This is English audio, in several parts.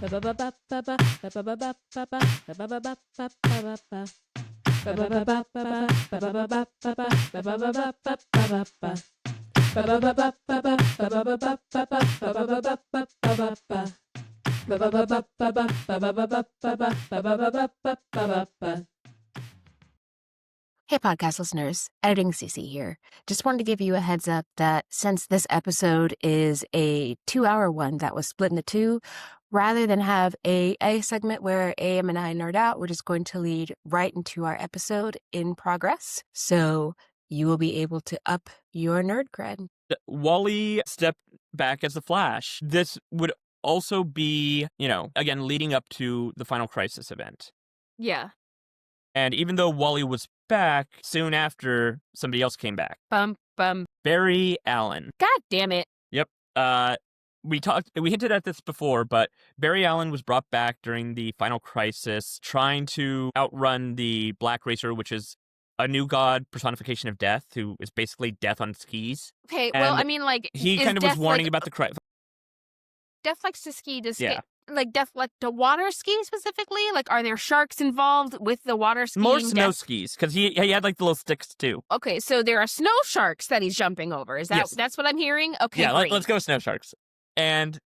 Hey, podcast listeners, editing CiCi here. Just wanted to give you a heads up that since this episode is a 2-hour one that was split into two, rather than have a segment where AM and I nerd out, we're just going to lead right into our episode in progress. So you will be able to up your nerd cred. Wally stepped back as the Flash. This would also be, again, leading up to the Final Crisis event. Yeah. And even though Wally was back, soon after, somebody else came back. Bum. Barry Allen. God damn it. Yep. We hinted at this before, but Barry Allen was brought back during the Final Crisis, trying to outrun the Black Racer, which is a new god personification of death, who is basically death on skis. Okay, And well, I mean, like, he is kind of death was warning like, about the crisis. Death likes to ski. Does Yeah. like death like to water ski specifically? Like, are there sharks involved with the water skiing? More snow skis, because he had like the little sticks too. Okay, so there are snow sharks that he's jumping over. Is that Yes. that's what I'm hearing? Okay, Yeah, great. let's go snow sharks. And,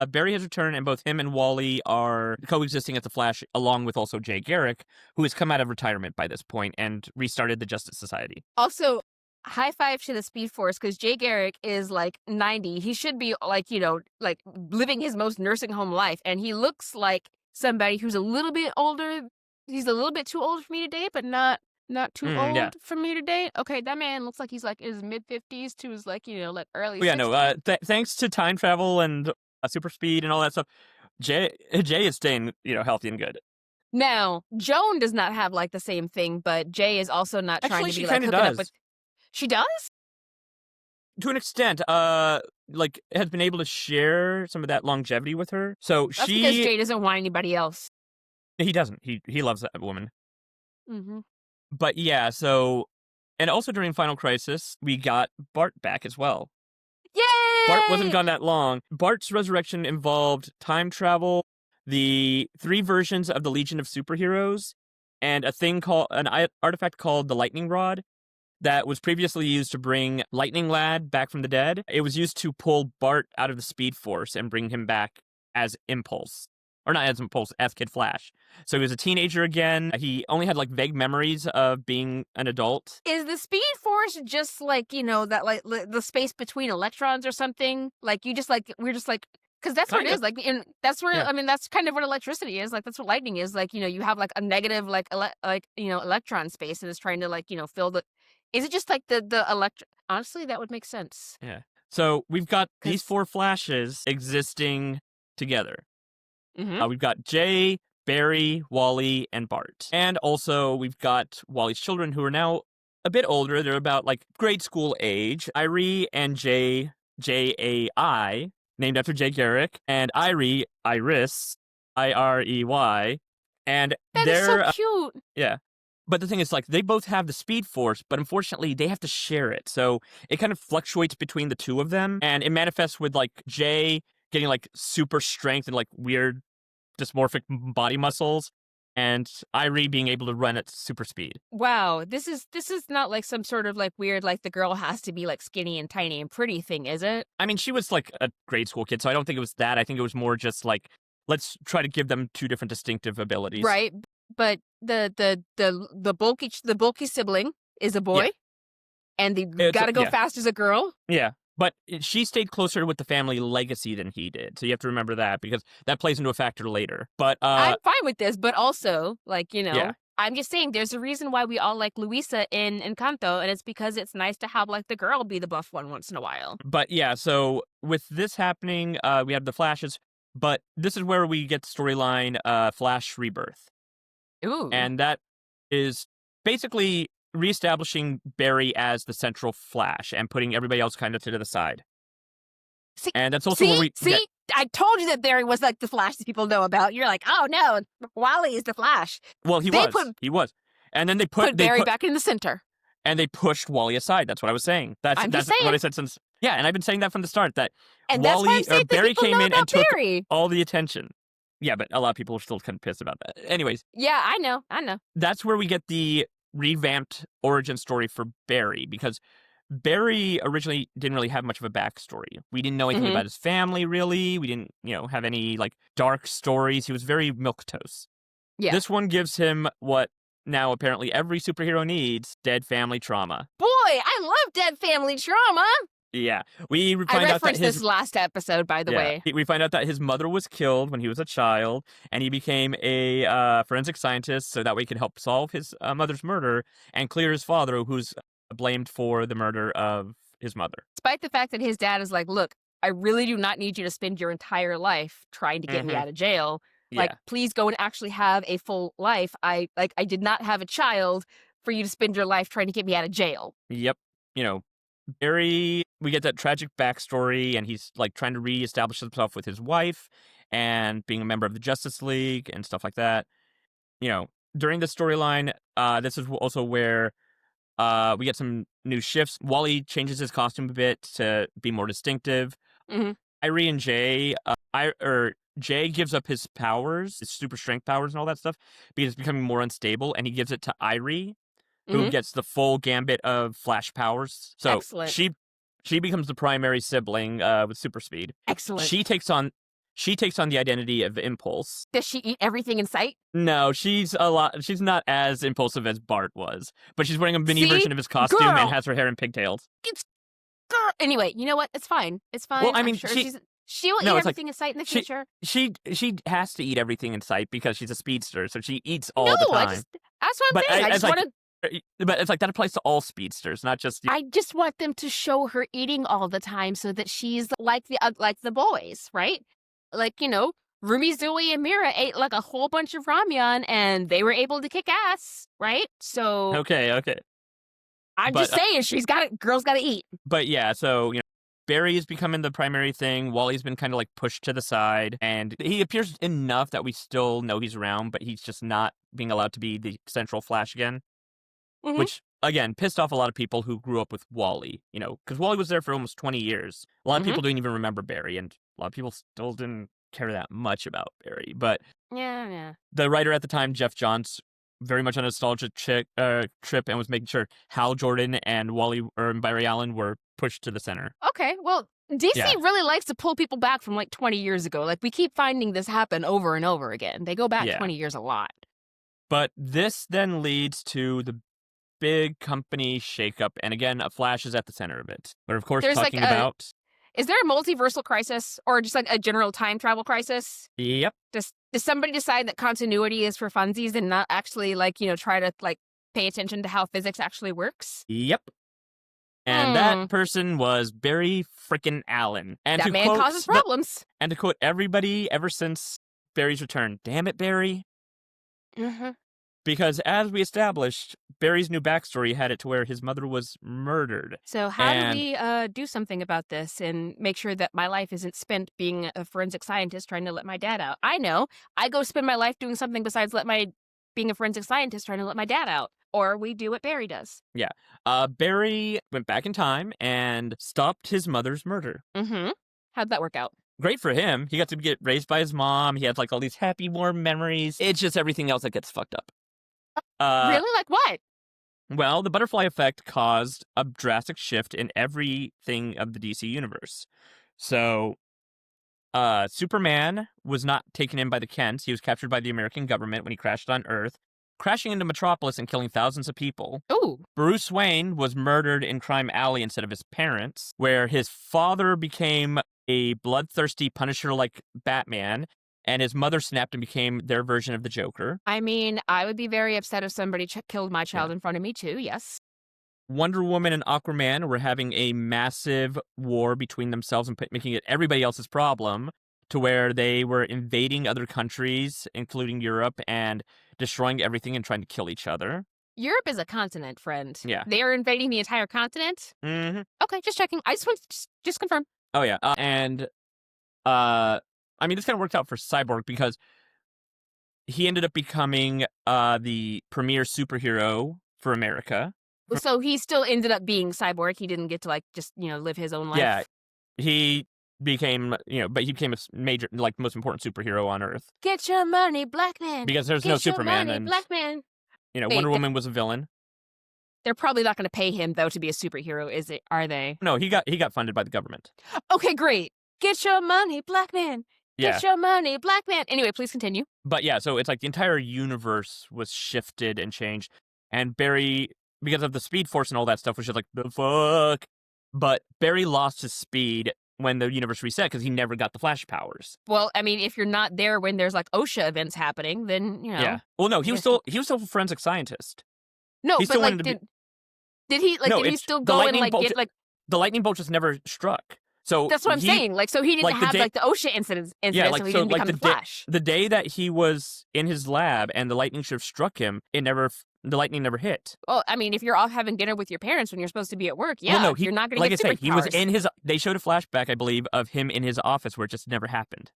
Barry has returned, and both him and Wally are coexisting as the Flash, along with also Jay Garrick, who has come out of retirement by this point and restarted the Justice Society. Also, high five to the Speed Force, because Jay Garrick is like 90. He should be like, like living his most nursing home life. And he looks like somebody who's a little bit older. He's a little bit too old for me to date, but not too old for me to date. Okay, that man looks like he's like in his mid-50s to his like, like early 60s. Yeah, no, thanks to time travel and super speed and all that stuff, Jay is staying, healthy and good. Now, Joan does not have like the same thing, but Jay is also not trying to be like hooking up with... She does? To an extent, like, has been able to share some of that longevity with her. So That's because Jay doesn't want anybody else. He doesn't. He loves that woman. Mm-hmm. But yeah, so... And also during Final Crisis, we got Bart back as well. Yay! Bart wasn't gone that long. Bart's resurrection involved time travel, the 3 versions of the Legion of Superheroes, and an artifact called the Lightning Rod that was previously used to bring Lightning Lad back from the dead. It was used to pull Bart out of the Speed Force and bring him back as Impulse. Or not as Impulse, as Kid Flash. So he was a teenager again. He only had like vague memories of being an adult. Is the Speed Force just like, that like the space between electrons or something? Like we're just like, because that's what it is. Like, and that's where, Yeah. I mean, that's kind of what electricity is. Like, that's what lightning is. Like, you have like a negative, like, electron space and it's trying to like, fill the, is it just like the electron? Honestly, that would make sense. Yeah. So we've got these 4 Flashes existing together. Mm-hmm. We've got Jay, Barry, Wally, and Bart. And also we've got Wally's children who are now a bit older. They're about like grade school age. Irie and Jai, named after Jay Garrick, and Iris, Irey. And they're so cute. Yeah. But the thing is, like, they both have the Speed Force, but unfortunately, they have to share it. So it kind of fluctuates between the two of them, and it manifests with, like, Jay getting, like, super strength and, like, weird dysmorphic body muscles, and Irie being able to run at super speed. Wow, this is not like some sort of, like, weird, like, the girl has to be, like, skinny and tiny and pretty thing, is it? I mean, she was, like, a grade school kid, so I don't think it was that. I think it was more just, like, let's try to give them 2 different distinctive abilities. Right, but the bulky sibling is a boy, and the gotta go fast as a girl. Yeah, but she stayed closer with the family legacy than he did, so you have to remember that because that plays into a factor later. But I'm fine with this, but also, like, Yeah. I'm just saying there's a reason why we all like Luisa in Encanto, and it's because it's nice to have like the girl be the buff one once in a while. But yeah, so with this happening, we have the Flashes, but this is where we get the storyline Flash Rebirth. Ooh. And that is basically reestablishing Barry as the central Flash and putting everybody else kind of to the side. And that's also where we see. I told you that Barry was like the Flash that people know about. You're like, oh no, Wally is the Flash. Well, he was. And then they put Barry back in the center. And they pushed Wally aside. That's what I was saying. That's what I said since. Yeah, and I've been saying that from the start. That and Wally or Barry came in and took Barry. all the attention. Yeah, but a lot of people are still kind of pissed about that. Anyways, Yeah, I know. that's where we get the revamped origin story for Barry, because Barry originally didn't really have much of a backstory. We didn't know anything Mhm. about his family, really. We didn't, have any, like, dark stories. He was very milquetoast. Yeah. This one gives him what now apparently every superhero needs: dead family trauma. Boy, I love dead family trauma. Yeah. We I find out that referenced this last episode, by the way. we find out that his mother was killed when he was a child, and he became a forensic scientist so that way he could help solve his mother's murder and clear his father, who's blamed for the murder of his mother. Despite the fact that his dad is like, look, I really do not need you to spend your entire life trying to get me out of jail. Like, Yeah. please go and actually have a full life. I did not have a child for you to spend your life trying to get me out of jail. Yep. Barry, we get that tragic backstory, and he's like trying to reestablish himself with his wife and being a member of the Justice League and stuff like that. During the storyline, this is also where we get some new shifts. Wally changes his costume a bit to be more distinctive. Mhm. Irie and Jay, Jay gives up his powers, his super strength powers and all that stuff, because it's becoming more unstable, and he gives it to Irie, who Mhm. gets the full gambit of Flash powers. So Excellent. she becomes the primary sibling with super speed. Excellent. She takes on the identity of Impulse. Does she eat everything in sight? No, she's not as impulsive as Bart was, but she's wearing a mini See? version of his costume Girl! and has her hair in pigtails. It's girl. Anyway, you know what? It's fine. It's fine. Well, I I'm mean, sure she will no, eat it's like everything in sight in the she future. she has to eat everything in sight because she's a speedster, so she eats all No, the time. that's what I'm But saying. I it's just like, want to. but it's like that applies to all speedsters, not just. I just want them to show her eating all the time so that she's like the boys, right? Like, Rumi, Zoe, and Mira ate like a whole bunch of ramyun and they were able to kick ass, right? So Okay. I'm But, just saying girls gotta eat. But yeah, so Barry is becoming the primary thing. Wally's been kind of like pushed to the side, and he appears enough that we still know he's around, but he's just not being allowed to be the central Flash again. Mhm. Which, again, pissed off a lot of people who grew up with Wally, because Wally was there for almost 20 years. A lot of people didn't even remember Barry, and a lot of people still didn't care that much about Barry. But Yeah. the writer at the time, Jeff Johns, very much on a nostalgia trip and was making sure Hal Jordan and Barry Allen were pushed to the center. Okay, well, DC Yeah. really likes to pull people back from like 20 years ago. Like, we keep finding this happen over and over again. They go back Yeah. 20 years a lot. But this then leads to the big company shakeup, and again, a Flash is at the center of it. We're, of course, There's like talking about... Is there a multiversal crisis or just like a general time travel crisis? Yep. Does somebody decide that continuity is for funsies and not actually try to pay attention to how physics actually works? Yep. And that person was Barry frickin' Allen. And that man causes problems. And to quote everybody ever since Barry's return, damn it, Barry. Mm-hmm. Because as we established, Barry's new backstory had it to where his mother was murdered. So how do we do something about this and make sure that my life isn't spent being a forensic scientist trying to let my dad out? I know. I go spend my life doing something besides being a forensic scientist trying to let my dad out. Or we do what Barry does. Yeah. Barry went back in time and stopped his mother's murder. Mm-hmm. How'd that work out? Great for him. He got to get raised by his mom. He had all these happy, warm memories. It's just everything else that gets fucked up. Really? Like what? Well, the butterfly effect caused a drastic shift in everything of the DC universe. So, Superman was not taken in by the Kents. He was captured by the American government when he crashed on Earth, crashing into Metropolis and killing thousands of people. Ooh. Bruce Wayne was murdered in Crime Alley instead of his parents, where his father became a bloodthirsty Punisher-like Batman, and his mother snapped and became their version of the Joker. I mean, I would be very upset if somebody killed my child in front of me, too, yes. Wonder Woman and Aquaman were having a massive war between themselves and making it everybody else's problem, to where they were invading other countries, including Europe, and destroying everything and trying to kill each other. Europe is a continent, friend. Yeah. They are invading the entire continent? Mm-hmm. Okay, just checking. I just want to just confirm. Oh, yeah. I mean, this kind of worked out for Cyborg because he ended up becoming the premier superhero for America. So he still ended up being Cyborg. He didn't get to just live his own life. Yeah, he became, but he became a major, like, most important superhero on Earth. Get your money, black man. Because there's Get no your Superman, money, and, black man. Wait, Wonder Woman was a villain. They're probably not going to pay him, though, to be a superhero, is it? Are they? No, he got funded by the government. Okay, great. Get your money, black man. Yeah. Get your money, black man. Anyway, please continue. But yeah, so it's like the entire universe was shifted and changed. And Barry, because of the Speed Force and all that stuff, was just like, the fuck? But Barry lost his speed when the universe reset because he never got the Flash powers. Well, I mean, if you're not there when there's like OSHA events happening, then, Yeah. Well, no, he was still a forensic scientist. No, he but like, did he, like, no, did he still go and, like, get, like... The lightning bolt just never struck. So that's what I'm saying. Like, so he didn't have, like, the OSHA incident, yeah, like, so he didn't become the Flash. The day that he was in his lab and the lightning should have struck him, the lightning never hit. Well, I mean, if you're off having dinner with your parents when you're supposed to be at work, yeah, well, no, you're not going to like get I superpowers. say, he was in his... They showed a flashback, I believe, of him in his office where it just never happened.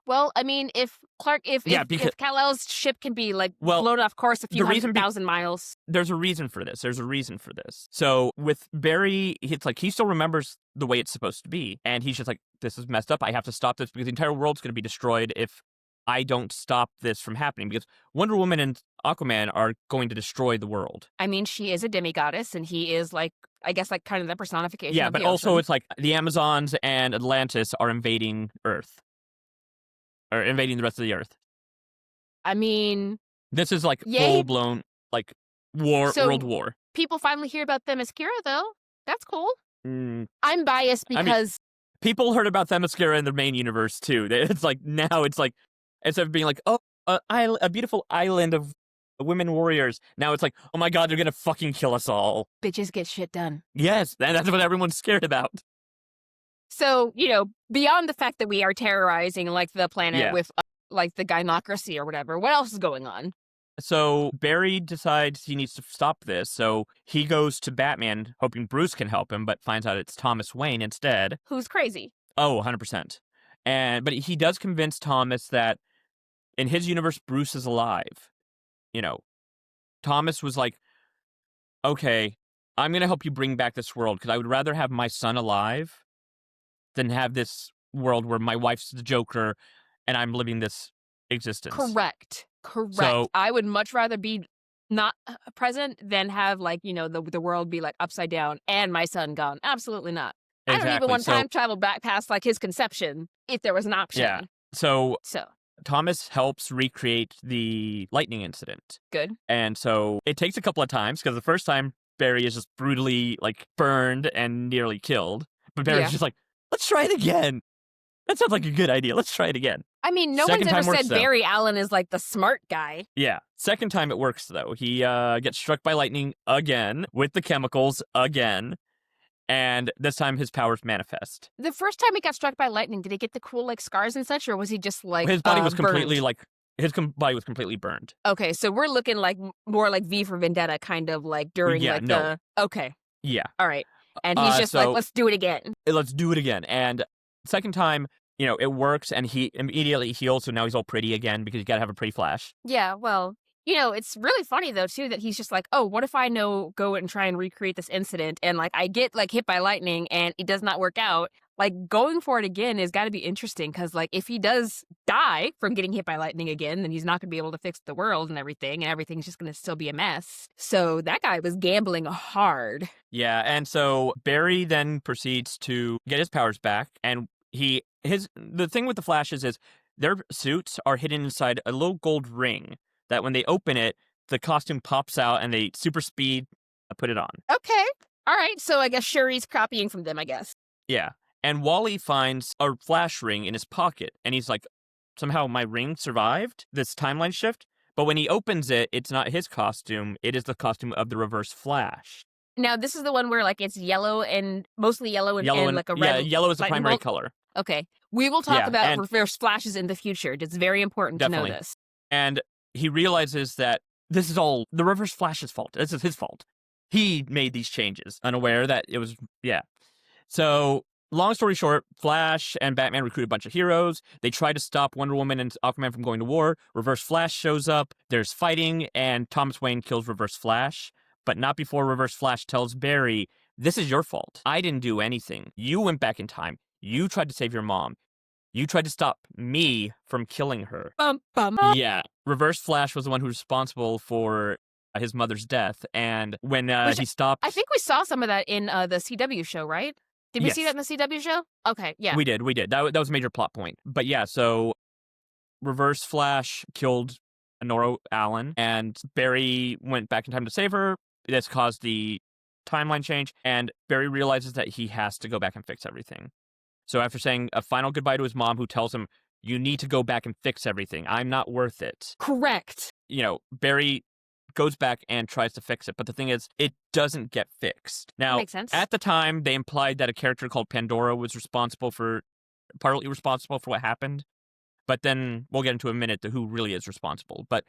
Well, I mean, if Kal-El's ship can be, like, blown off course a few thousand miles... There's a reason for this. So with Barry, it's like he still remembers the way it's supposed to be. And he's just like, this is messed up. I have to stop this because the entire world's going to be destroyed if I don't stop this from happening. Because Wonder Woman and Aquaman are going to destroy the world. I mean, she is a demigoddess, and he is, like, I guess, like, kind of the personification of the but ocean. also it's like the Amazons and Atlantis are invading Earth. Or invading the rest of the Earth. I mean... This is, like, full-blown, like, world war. People finally hear about Themyscira, though. That's cool. I'm biased because... people heard about Themyscira in the main universe, too. It's like, now it's like, instead of being like, oh, a beautiful island of women warriors, now it's like, oh my god, they're gonna fucking kill us all. Bitches get shit done. Yes, and that's what everyone's scared about. So, beyond the fact that we are terrorizing, like, the planet with, like, the gynocracy or whatever, what else is going on? So Barry decides he needs to stop this, so he goes to Batman, hoping Bruce can help him, but finds out it's Thomas Wayne instead. Who's crazy. Oh, 100%. But he does convince Thomas that in his universe, Bruce is alive. Thomas was like, okay, I'm going to help you bring back this world, because I would rather have my son alive than have this world where my wife's the Joker and I'm living this existence. Correct. So, I would much rather be not present than have, like, the world be, like, upside down and my son gone. Absolutely not. Exactly. I don't even want time travel back past, like, his conception if there was an option. Yeah. So Thomas helps recreate the lightning incident. Good. And so it takes a couple of times, because the first time Barry is just brutally, like, burned and nearly killed. But Barry's just like, let's try it again. That sounds like a good idea. Let's try it again. I mean, no one's ever said Barry Allen is, like, the smart guy. Yeah. Second time it works, though. He gets struck by lightning again with the chemicals again. And this time his powers manifest. The first time he got struck by lightning, did he get the cool, like, scars and such, or was he just, like, his body was completely, burned? like, his body was completely burned. Okay, so we're looking, like, more like V for Vendetta, kind of, like, during, the... Okay. Yeah. All right. And he's just like, let's do it again. Let's do it again. And second time, it works, and he immediately heals, so now he's all pretty again, because you gotta have a pretty Flash. Yeah, well, it's really funny, though, too, that he's just like, oh, what if I go and try and recreate this incident, and, like, I get, like, hit by lightning, and it does not work out. Like, going for it again has got to be interesting, because, like, if he does die from getting hit by lightning again, then he's not going to be able to fix the world and everything's just going to still be a mess. So that guy was gambling hard. Yeah, and so Barry then proceeds to get his powers back, and the thing with the Flashes is their suits are hidden inside a little gold ring that when they open it, the costume pops out and they super speed put it on. Okay. All right. So I guess Shuri's copying from them, I guess. Yeah. And Wally finds a Flash ring in his pocket, and he's like, somehow my ring survived this timeline shift. But when he opens it, it's not his costume. It is the costume of the Reverse Flash. Now, this is the one where, like, it's yellow and mostly yellow and like a red. Yeah, yellow is the primary color. Okay. We will talk about Reverse Flashes in the future. It's very important to know this. And he realizes that this is all the Reverse Flash's fault. This is his fault. He made these changes, unaware that it was, So, long story short, Flash and Batman recruit a bunch of heroes. They try to stop Wonder Woman and Aquaman from going to war. Reverse Flash shows up. There's fighting, and Thomas Wayne kills Reverse Flash. But not before Reverse Flash tells Barry, this is your fault. I didn't do anything. You went back in time. You tried to save your mom. You tried to stop me from killing her. Bum, bum. Yeah. Reverse Flash was the one who was responsible for his mother's death. And when Which he stopped... I think we saw some of that in the CW show, right? Did we see that in the CW show? Okay, yeah. We did. That was a major plot point. But yeah, so Reverse Flash killed Nora Allen, and Barry went back in time to save her. This caused the timeline change, and Barry realizes that he has to go back and fix everything. So after saying a final goodbye to his mom, who tells him, you need to go back and fix everything. I'm not worth it. Correct. Barry goes back and tries to fix it. But the thing is, it doesn't get fixed. Now, makes sense. At the time, they implied that a character called Pandora was partly responsible for what happened. But then we'll get into in a minute who really is responsible. But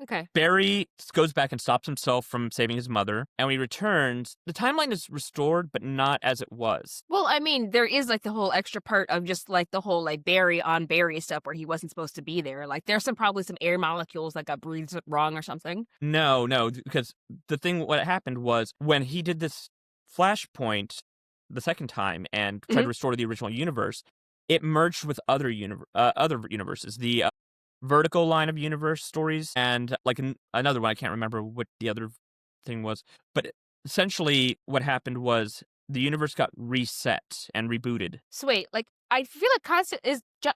Okay. Barry goes back and stops himself from saving his mother. And when he returns, the timeline is restored, but not as it was. Well, I mean, there is like the whole extra part of just like the whole like Barry on Barry stuff where he wasn't supposed to be there. Like there's probably some air molecules that got breathed wrong or something. No, because what happened was when he did this Flashpoint the second time and tried to restore the original universe, it merged with other universes. The Vertigo line of universe stories, and like another one, I can't remember what the other thing was. But essentially, what happened was the universe got reset and rebooted. So wait, like I feel like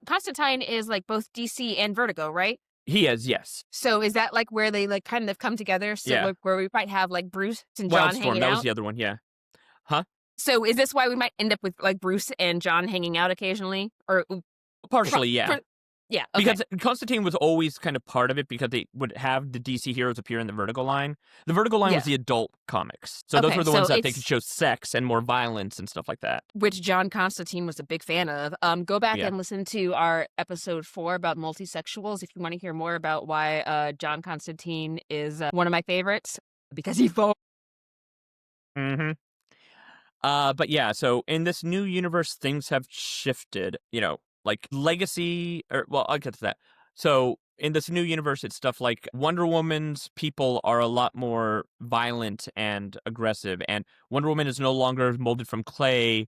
Constantine is like both DC and Vertigo, right? He is, yes. So is that like where they like kind of come together? So Yeah. like, where we might have like Bruce and John hanging that out? was the other one, yeah. Huh? So is this why we might end up with like Bruce and John hanging out occasionally? Or partially, yeah. Yeah, okay. Because Constantine was always kind of part of it because they would have the DC heroes appear in the Vertigo line. The Vertigo line was the adult comics. So those were the ones that they could show sex and more violence and stuff like that. Which John Constantine was a big fan of. Go back and listen to our episode 4 about multisexuals if you want to hear more about why John Constantine is one of my favorites. Because he fought. Mm-hmm. But yeah, so in this new universe, things have shifted, like legacy, I'll get to that. So in this new universe, it's stuff like Wonder Woman's people are a lot more violent and aggressive, and Wonder Woman is no longer molded from clay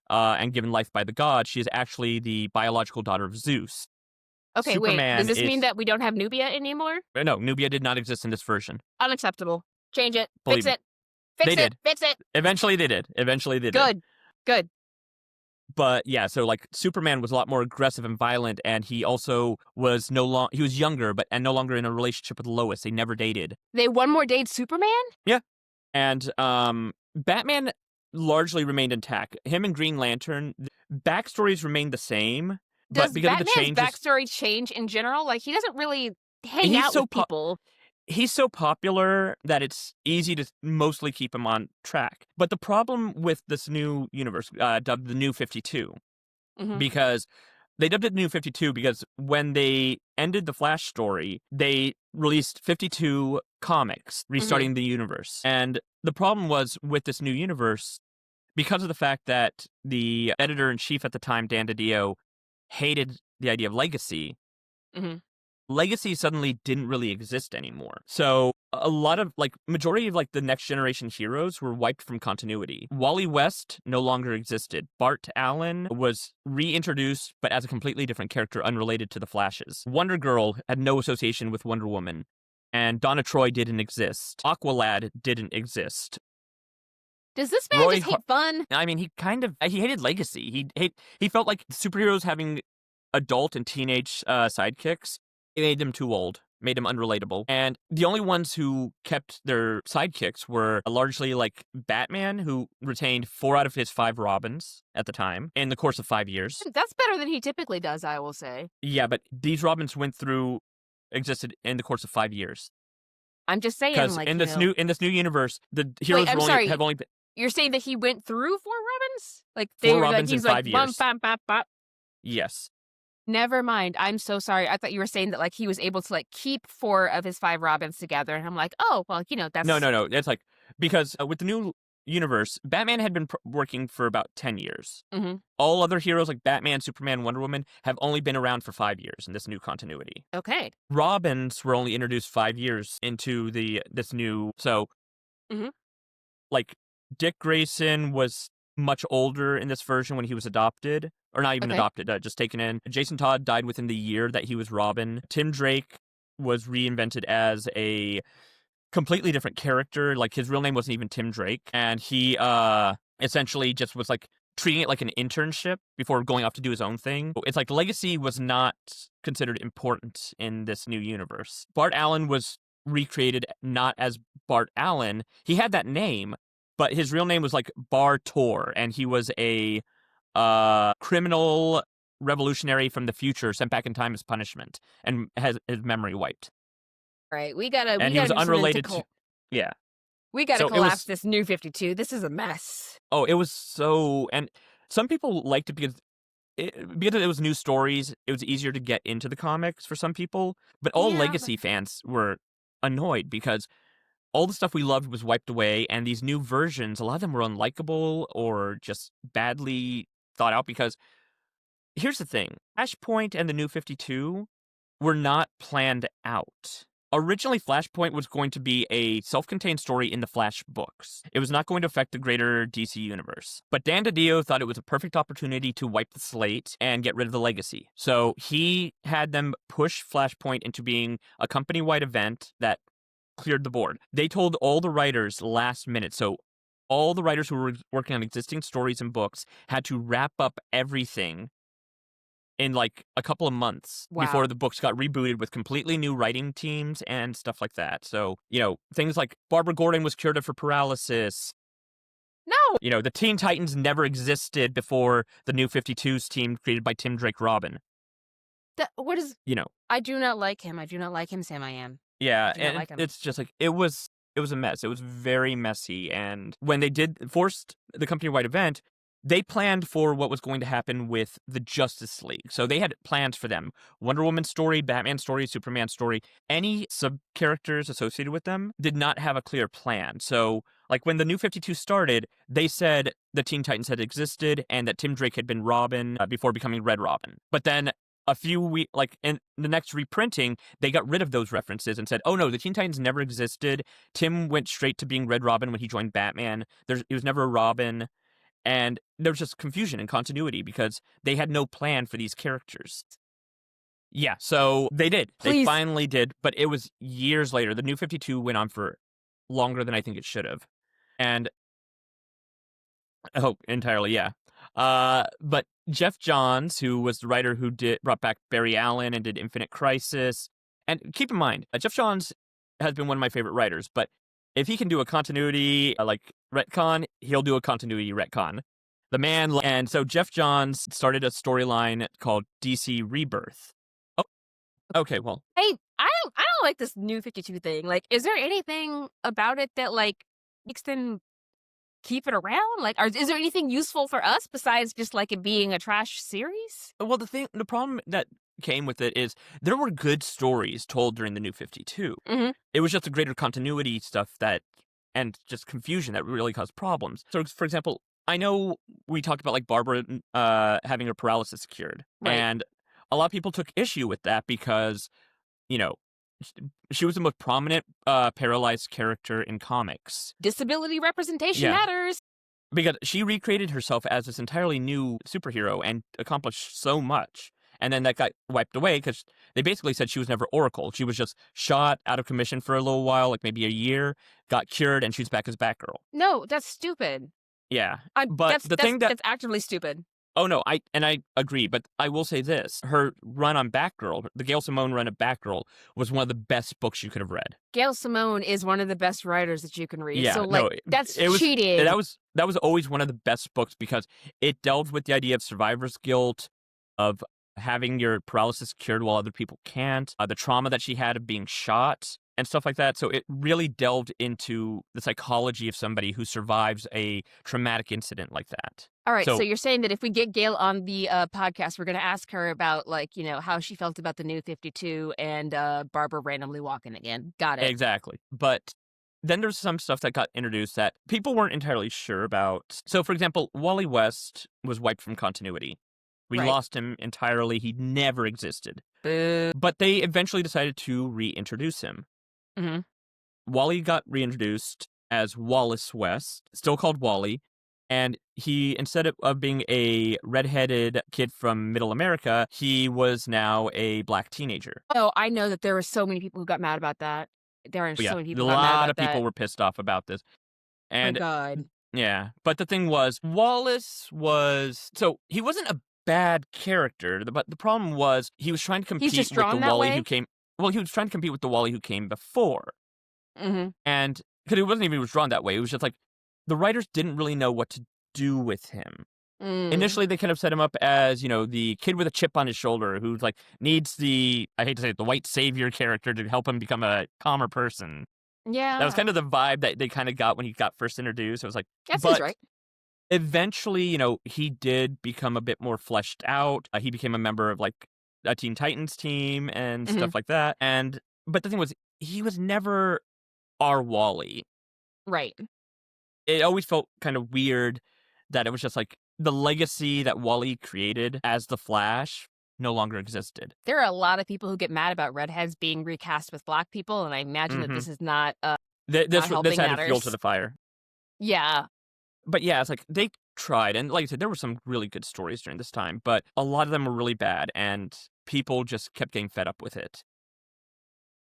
and given life by the gods. She is actually the biological daughter of Zeus. Okay, Superman wait, does this mean that we don't have Nubia anymore? No, Nubia did not exist in this version. Unacceptable. Change it. Believe Fix it. Fix it. Fix it. Eventually they did. Good. But yeah, so like Superman was a lot more aggressive and violent, and he also was he was younger, and no longer in a relationship with Lois. They never dated. They one more date Superman? Yeah. And Batman largely remained intact. Him and Green Lantern, backstories remained the same. Does but because Batman's of the changes, backstory change in general? Like, he doesn't really hang out with people. He's so popular that it's easy to mostly keep him on track. But the problem with this new universe, dubbed the New 52, because they dubbed it New 52 because when they ended the Flash story, they released 52 comics restarting the universe. And the problem was with this new universe, because of the fact that the editor-in-chief at the time, Dan DiDio, hated the idea of legacy, legacy suddenly didn't really exist anymore. So a lot of majority of the next generation heroes were wiped from continuity. Wally West no longer existed. Bart Allen was reintroduced, but as a completely different character unrelated to the Flashes. Wonder Girl had no association with Wonder Woman, and Donna Troy didn't exist. Aqualad didn't exist. Does this man just hate fun? I mean, he hated legacy. He felt like superheroes having adult and teenage sidekicks, it made them too old, made them unrelatable. And the only ones who kept their sidekicks were largely Batman, who retained 4 out of his 5 Robins at the time in the course of 5 years. That's better than he typically does, I will say. Yeah, but these Robins existed in the course of 5 years. I'm just saying, because in this new universe, the heroes have only been. You're saying that he went through 4 Robins? 4 Robins in 5 years. Yes. Never mind. I'm so sorry. I thought you were saying that he was able to keep 4 of his 5 Robins together, and I'm like, oh well, that's no. It's because with the new universe, Batman had been working for about 10 years. All other heroes like Batman, Superman, Wonder Woman have only been around for 5 years in this new continuity. Okay. Robins were only introduced 5 years into this new. So, Dick Grayson was much older in this version when he was adopted. Or not even adopted, just taken in. Jason Todd died within the year that he was Robin. Tim Drake was reinvented as a completely different character. Like, his real name wasn't even Tim Drake. And he essentially just was, like, treating it like an internship before going off to do his own thing. It's like legacy was not considered important in this new universe. Bart Allen was recreated not as Bart Allen. He had that name, but his real name was like Bar-Tor, and he was a criminal revolutionary from the future sent back in time as punishment and has his memory wiped. Right. We gotta And he was unrelated to... Yeah. We gotta collapse this New 52. This is a mess. Oh, it was so... And some people liked it because it was new stories. It was easier to get into the comics for some people. But all Legacy fans were annoyed because all the stuff we loved was wiped away, and these new versions, a lot of them were unlikable or just badly thought out because here's the thing. Flashpoint and the New 52 were not planned out. Originally, Flashpoint was going to be a self-contained story in the Flash books. It was not going to affect the greater DC universe. But Dan DiDio thought it was a perfect opportunity to wipe the slate and get rid of the legacy. So he had them push Flashpoint into being a company-wide event that cleared the board. They told all the writers last minute, so all the writers who were working on existing stories and books had to wrap up everything in like a couple of months before the books got rebooted with completely new writing teams and stuff like that. So, things like Barbara Gordon was cured of her paralysis. No! The Teen Titans never existed before the New 52's team created by Tim Drake Robin. What is... I do not like him. I do not like him, Sam I Am. Yeah, and it's just like, it was a mess. It was very messy. And when they forced the company-wide event, they planned for what was going to happen with the Justice League. So they had plans for them. Wonder Woman story, Batman story, Superman story. Any sub-characters associated with them did not have a clear plan. So, like, when the New 52 started, they said the Teen Titans had existed and that Tim Drake had been Robin before becoming Red Robin. But then a few weeks, like, in the next reprinting, they got rid of those references and said, oh no, the Teen Titans never existed. Tim went straight to being Red Robin when he joined Batman. He was never a Robin. And there was just confusion and continuity because they had no plan for these characters. Yeah, so they did. Please. They finally did, but it was years later. The New 52 went on for longer than I think it should have. And, entirely, yeah. But Jeff Johns, who was the writer who brought back Barry Allen and did Infinite Crisis, and keep in mind, Jeff Johns has been one of my favorite writers, but if he can do a continuity, retcon, he'll do a continuity retcon. The man, and so Jeff Johns started a storyline called DC Rebirth. Oh, okay, well. Hey, I don't like this New 52 thing. Like, is there anything about it that, like, makes them keep it around? Like, is there anything useful for us besides just, like, it being a trash series? Well, the problem that came with it is there were good stories told during the New 52. Mm-hmm. It was just the greater continuity stuff and just confusion that really caused problems. So, for example, I know we talked about like Barbara having her paralysis cured, right. And a lot of people took issue with that because, she was the most prominent paralyzed character in comics. Disability representation matters. Because she recreated herself as this entirely new superhero and accomplished so much. And then that got wiped away because they basically said she was never Oracle. She was just shot out of commission for a little while, like maybe a year, got cured, and she's back as Batgirl. No, that's stupid. Yeah. That's actively stupid. Oh, no, I agree, but I will say this. Her run on Batgirl, the Gail Simone run of Batgirl, was one of the best books you could have read. Gail Simone is one of the best writers that you can read. Yeah, so, like, that's cheating. That was always one of the best books because it delved with the idea of survivor's guilt, of having your paralysis cured while other people can't, the trauma that she had of being shot and stuff like that. So it really delved into the psychology of somebody who survives a traumatic incident like that. All right, so you're saying that if we get Gail on the podcast, we're going to ask her about, like, how she felt about the New 52 and Barbara randomly walking again. Got it. Exactly. But then there's some stuff that got introduced that people weren't entirely sure about. So, for example, Wally West was wiped from continuity. We lost him entirely. He never existed. Boo. But they eventually decided to reintroduce him. Mm-hmm. Wally got reintroduced as Wallace West, still called Wally, and he, instead of being a redheaded kid from middle America, he was now a black teenager. Oh, I know that there were so many people who got mad about that. There are But yeah, so many a people who got mad lot about of people that. were pissed off about this. My And God. yeah, but the thing was, Wallace was, so he wasn't a bad character, but the problem was he was trying to He's compete just with the drawn that Wally who way? came, well, he was trying to compete with the Wally who came before. Mhm. And because he wasn't even was drawn that way, it was just like the writers didn't really know what to do with him. Mm. Initially, they kind of set him up as, the kid with a chip on his shoulder who's like needs the, I hate to say it, the white savior character to help him become a calmer person. That was Yeah. kind of the vibe that they kind of got when he got first introduced. It was like, That seems but right. eventually, he did become a bit more fleshed out. He became a member of like a Teen Titans team and Mhm. stuff like that. But the thing was, he was never our Wally. Right. It always felt kind of weird that it was just like the legacy that Wally created as the Flash no longer existed. There are a lot of people who get mad about redheads being recast with black people, and I imagine that Hmm this is not, This not this helping added fuel to matters. the fire. Yeah. But yeah, it's like they tried, and like I said, there were some really good stories during this time, but a lot of them were really bad, and people just kept getting fed up with it.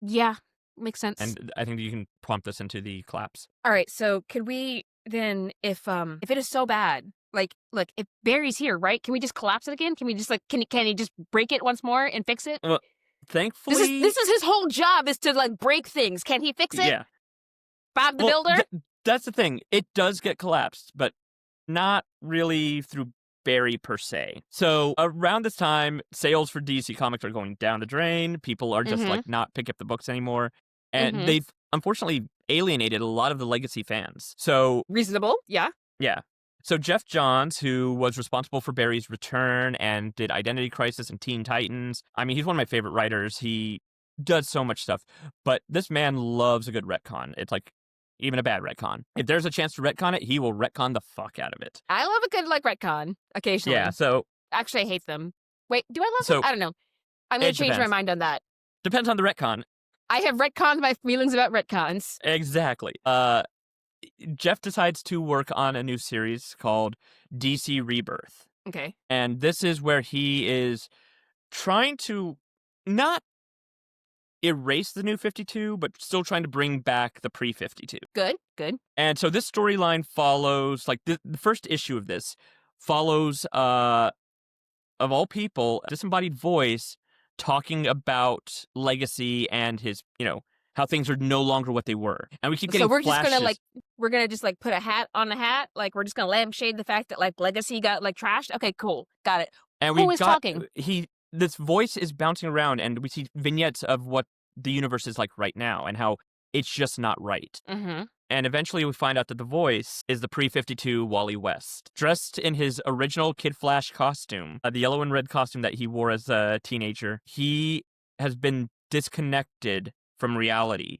Yeah. Makes sense. And I think you can prompt this into the claps. Alright, so can we then if it is so bad, like, look, if Barry's here, right? Can we just collapse it again? Can we just, like, can he just break it once more and fix it? Well, This is thankfully, this is his whole job is to, like, break things. Can he fix it? yeah. Bob the Well, Builder? that's the thing. It does get collapsed, but not really through Barry per se. So around this time, sales for DC Comics are going down the drain. People are just Mhm. like not picking up the books anymore. And Mhm. they've unfortunately alienated a lot of the legacy fans. So Reasonable, yeah. yeah. So Jeff Johns, who was responsible for Barry's return and did Identity Crisis and Teen Titans. I mean, he's one of my favorite writers. He does so much stuff. But this man loves a good retcon. It's like even a bad retcon. If there's a chance to retcon it, he will retcon the fuck out of it. I love a good, like, retcon Yeah, occasionally. so Actually, I hate them. Wait, do I love them? so I don't know. I'm gonna it change my depends. mind on that. Depends on the retcon. I have retconned my feelings about retcons. Exactly. Jeff decides to work on a new series called DC Rebirth. Okay. And this is where he is trying to not erase the new 52, but still trying to bring back the pre 52. Good, good. And so this storyline follows, like, the first issue of this follows, of all people, a disembodied voice talking about legacy and his, how things are no longer what they were. And we keep So getting we're just gonna, flashes. like we're gonna just, like, put a hat on the hat? Like, we're just gonna lampshade the fact that, like, Legacy got, like, trashed? Okay, cool. Got it. And Who we've is got, talking? this voice is bouncing around, and we see vignettes of what the universe is like right now and how it's just not right. Mhm. And eventually we find out that the voice is the pre-52 Wally West. Dressed in his original Kid Flash costume, the yellow and red costume that he wore as a teenager, he has been disconnected from reality.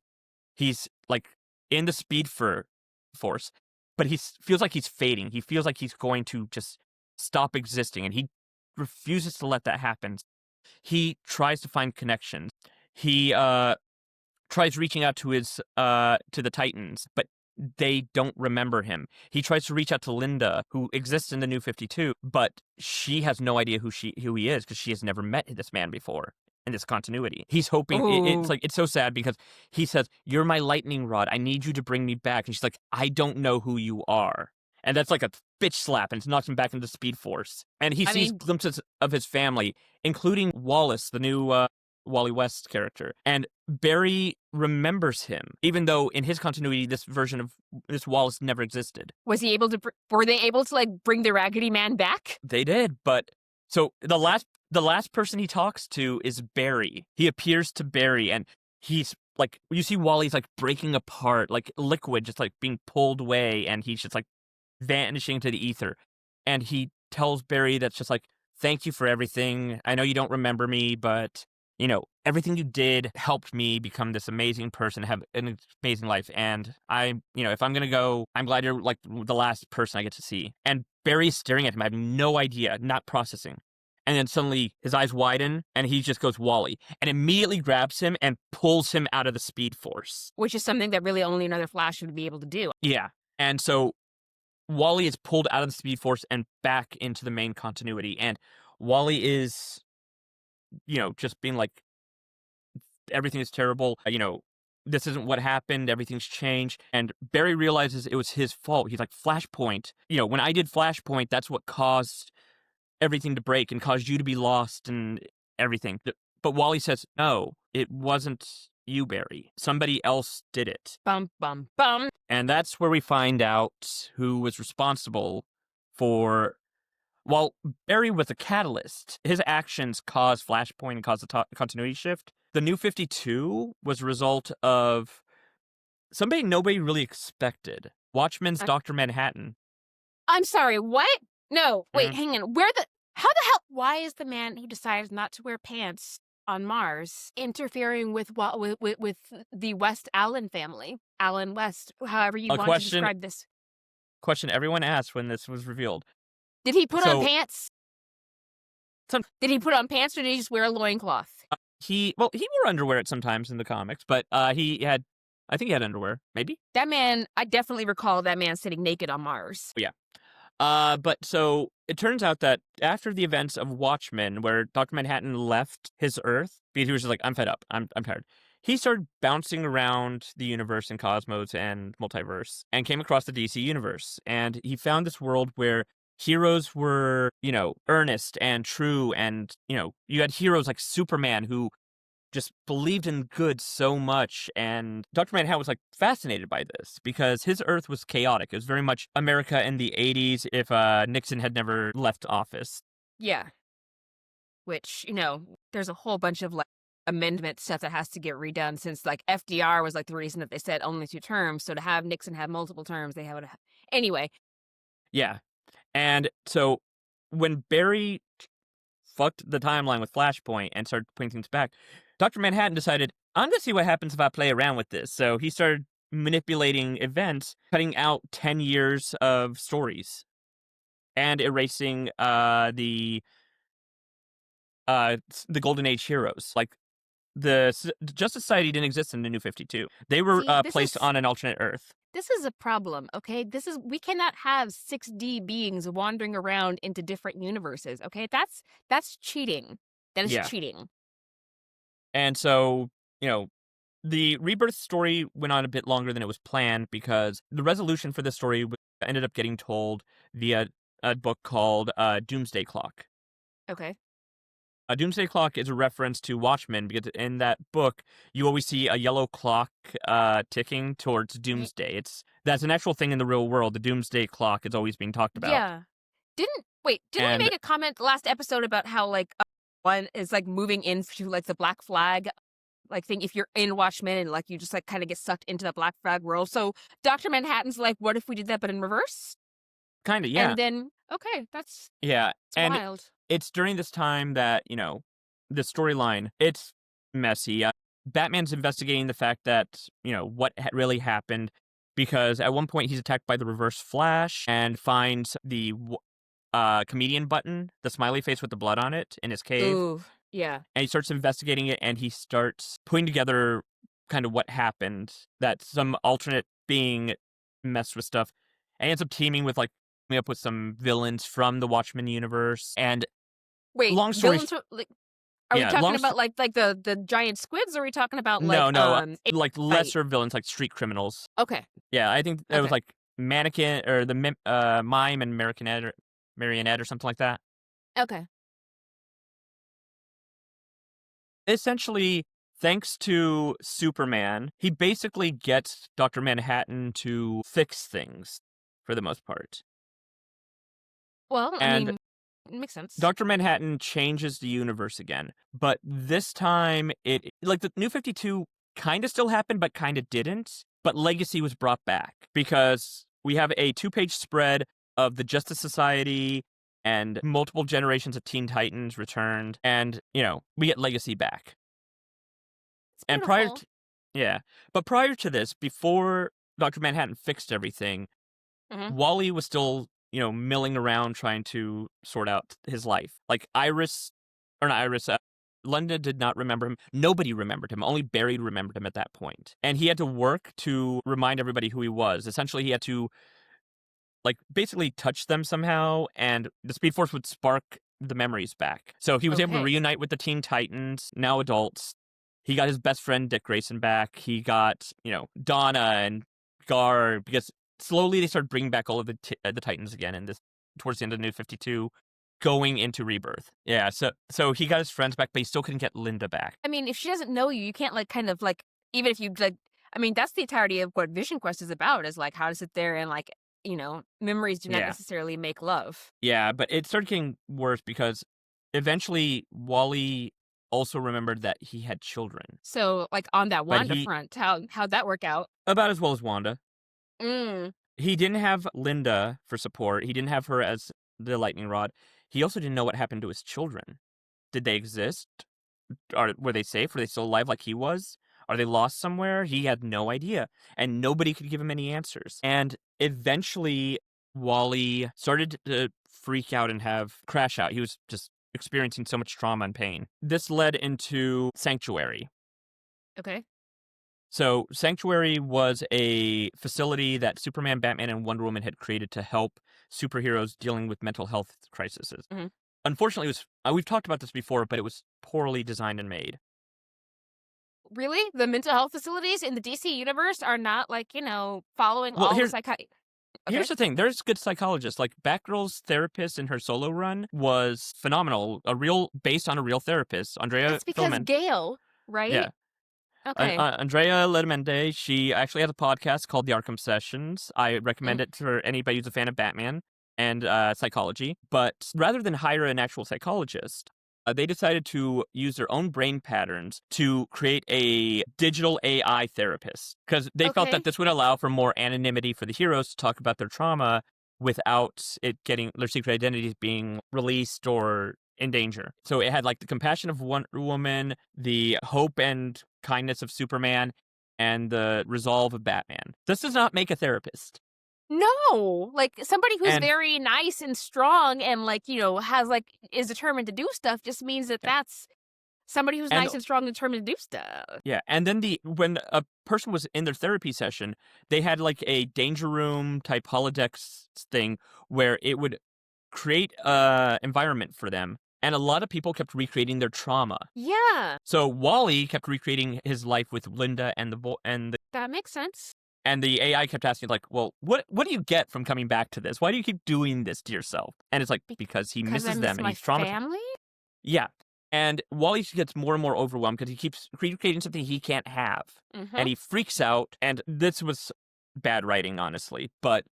He's, like, in the Speed Force, but he feels like he's fading. He feels like he's going to just stop existing, and he refuses to let that happen. He tries to find connections. He tries reaching out to his to the Titans, but they don't remember him. He tries to reach out to Linda, who exists in the New 52, but she has no idea who he is because she has never met this man before in this continuity. He's hoping it's Ooh. like, it's so sad because he says, "You're my lightning rod. I need you to bring me back." And she's like, "I don't know who you are." And that's like a bitch slap, and it knocks him back into Speed Force. And he I sees mean, glimpses of his family, including Wallace, the new Wally West character. And Barry remembers him, even though in his continuity, this version of this Wallace never existed. was he able to were they able to, like, bring the Raggedy Man back? They did, but so the last person he talks to is Barry. He appears to Barry, and he's like, you see Wally's like breaking apart, like liquid just like being pulled away, and he's just like vanishing into the ether. And he tells Barry that's just like, "Thank you for everything. I know you don't remember me, but everything you did helped me become this amazing person, have an amazing life. And if I'm going to go, I'm glad you're like the last person I get to see." And Barry's staring at him, having no idea, not processing. And then suddenly his eyes widen and he just goes, "Wally," and immediately grabs him and pulls him out of the Speed Force. Which is something that really only another Flash would be able to do. Yeah. And so Wally is pulled out of the Speed Force and back into the main continuity, and Wally is, just being like, everything is terrible. This isn't what happened. Everything's changed. And Barry realizes it was his fault. He's like, Flashpoint. When I did Flashpoint, that's what caused everything to break and caused you to be lost and everything. But Wally says, no, it wasn't you, Barry. Somebody else did it. Bum, bum, bum. And that's where we find out who was responsible for. While Barry was a catalyst, his actions caused Flashpoint and caused the continuity shift. The New 52 was a result of somebody nobody really expected. Watchmen's Dr. Manhattan. I'm sorry, what? No, wait, Mhm. hang on. How the hell? Why is the man who decides not to wear pants on Mars interfering with the West Allen family? Allen West, however you A want to describe this. question everyone asked when this was revealed. Did he put on So- pants? Some- Did he put on pants or did he just wear a loincloth? He wore underwear at sometimes in the comics, but I think he had underwear, maybe? That man, I definitely recall that man sitting naked on Mars. But so it turns out that after the events of Watchmen, where Dr. Manhattan left his Earth, because he was just like, I'm fed up, I'm tired, he started bouncing around the universe and cosmos and multiverse and came across the DC universe. And he found this world where heroes were, earnest and true. And, you had heroes like Superman who just believed in good so much. And Dr. Manhattan was like fascinated by this because his Earth was chaotic. It was very much America in the 80s if Nixon had never left office. Yeah. Which, there's a whole bunch of amendment stuff that has to get redone since FDR was the reason that they said only 2 terms. So to have Nixon have multiple terms, they have anyway. Yeah. And so when Barry fucked the timeline with Flashpoint and started putting things back, Dr. Manhattan decided, I'm going to see what happens if I play around with this. So he started manipulating events, cutting out 10 years of stories and erasing the Golden Age heroes. The Justice Society didn't exist in the New 52. They were See, placed on an alternate Earth. This is a problem, okay? We cannot have 6D beings wandering around into different universes, okay? That's cheating. That is cheating. And so, the Rebirth story went on a bit longer than it was planned because the resolution for this story ended up getting told via a book called Doomsday Clock. Okay. A Doomsday Clock is a reference to Watchmen because in that book, you always see a yellow clock ticking towards Doomsday. That's an actual thing in the real world. The Doomsday Clock is always being talked about. Yeah. Didn't we make a comment last episode about how one is moving into the Black Flag thing if you're in Watchmen and you just kind of get sucked into the Black Flag world. So Dr. Manhattan's what if we did that but in reverse? Kind of, yeah. And then that's and wild. It's during this time that, the storyline, it's messy. Batman's investigating the fact that, what really happened because at one point he's attacked by the Reverse Flash and finds the comedian button, the smiley face with the blood on it in his cave. Ooh, yeah. And he starts investigating it and he starts putting together kind of what happened, that some alternate being messed with stuff and ends up teaming with coming up with some villains from the Watchmen universe. And wait, long story villains, are we talking about the giant squids or are we talking about no, right. lesser villains like street criminals. Okay. Yeah, I think it was Mannequin or the Mime and Marionette or something like that. Okay. Essentially, thanks to Superman, he basically gets Dr. Manhattan to fix things for the most part. Well, I mean, it makes sense. Dr. Manhattan changes the universe again, but this time the New 52 kind of still happened, but kind of didn't. But Legacy was brought back because we have a 2-page spread of the Justice Society and multiple generations of Teen Titans returned, and we get Legacy back. It's and prior to this, before Dr. Manhattan fixed everything, Wally was still milling around trying to sort out his life. London did not remember him. Nobody remembered him. Only Barry remembered him at that point. And he had to work to remind everybody who he was. Essentially, he had to like, basically touch them somehow, and the Speed Force would spark the memories back. So he was able to Okay. reunite with the Teen Titans, now adults. He got his best friend Dick Grayson back. He got, Donna and Gar, because slowly they started bringing back all of the Titans again in this towards the end of New 52, going into Rebirth. Yeah, so he got his friends back, but he still couldn't get Linda back. I mean, if she doesn't know you, you can't like kind of like even if you like. I mean, that's the entirety of what Vision Quest is about. Is like how to sit there and like memories do not Yeah. necessarily make love. Yeah, but it started getting worse because eventually Wally also remembered that he had children, So like on that but Wanda front, how'd that work out? about as well as Wanda. Mm. He didn't have Linda for support. He didn't have her as the lightning rod. He also didn't know what happened to his children. Did they exist? Were they safe? Were they still alive like he was? Are they lost somewhere? He had no idea, and nobody could give him any answers. And eventually, Wally started to freak out and have crash out. He was just experiencing so much trauma and pain. This led into Sanctuary. Okay. So, Sanctuary was a facility that Superman, Batman, and Wonder Woman had created to help superheroes dealing with mental health crises. Mhm. Unfortunately, we've talked about this before, but it was poorly designed and made. Really? The mental health facilities in the DC universe are not like, following Well, all the psychi. Okay. here's the thing. There's good psychologists. Like, Batgirl's therapist in her solo run was phenomenal. Based on a real therapist, Andrea That's because Filament. Gale, right? Yeah. Okay. Andrea Letamendi, she actually has a podcast called The Arkham Sessions. I recommend Mm. it for anybody who's a fan of Batman and psychology. But rather than hire an actual psychologist, they decided to use their own brain patterns to create a digital AI therapist, because they felt that Okay. this would allow for more anonymity for the heroes to talk about their trauma without their secret identities being released or in danger. So it had like the compassion of Wonder Woman, the hope and kindness of Superman, and the resolve of Batman. This does not make a therapist. No, like somebody who's And very nice and strong and like, has like is determined to do stuff just means that yeah, that's somebody who's and nice and strong and determined to do stuff. yeah, and then when a person was in their therapy session, they had like a danger room type holodeck thing where it would create a environment for them, and a lot of people kept recreating their trauma. Yeah, So Wally kept recreating his life with Linda that makes sense. and the AI kept asking like, "Well, what do you get from coming back to this? Why do you keep doing this to yourself?" And it's like because he Because I misses miss them and my he's traumatized. family? Yeah. And Wally gets more and more overwhelmed because he keeps recreating something he can't have. Mm-hmm. And he freaks out. And this was bad writing, honestly. But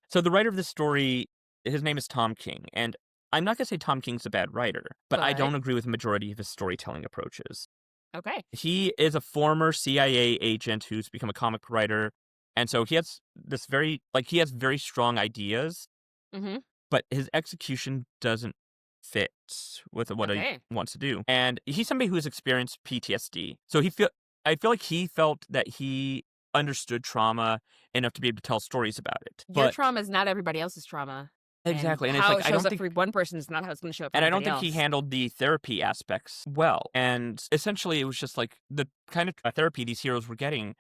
so the writer of this story, his name is Tom King. And I'm not going to say Tom King's a bad writer, but I But don't agree with the majority of his storytelling approaches. okay. He is a former CIA agent who's become a comic writer. And so he has he has very strong ideas, Mm-hmm. but his execution doesn't fit with what he Okay. wants to do. And he's somebody who's experienced PTSD. So I feel like he felt that he understood trauma enough to be able to tell stories about it. Your But trauma is not everybody else's trauma. And exactly. And it's how like it shows up for one person is not how it's going to show up for I don't everybody think he else. handled the therapy aspects well. And essentially it was just like the kind of therapy these heroes were getting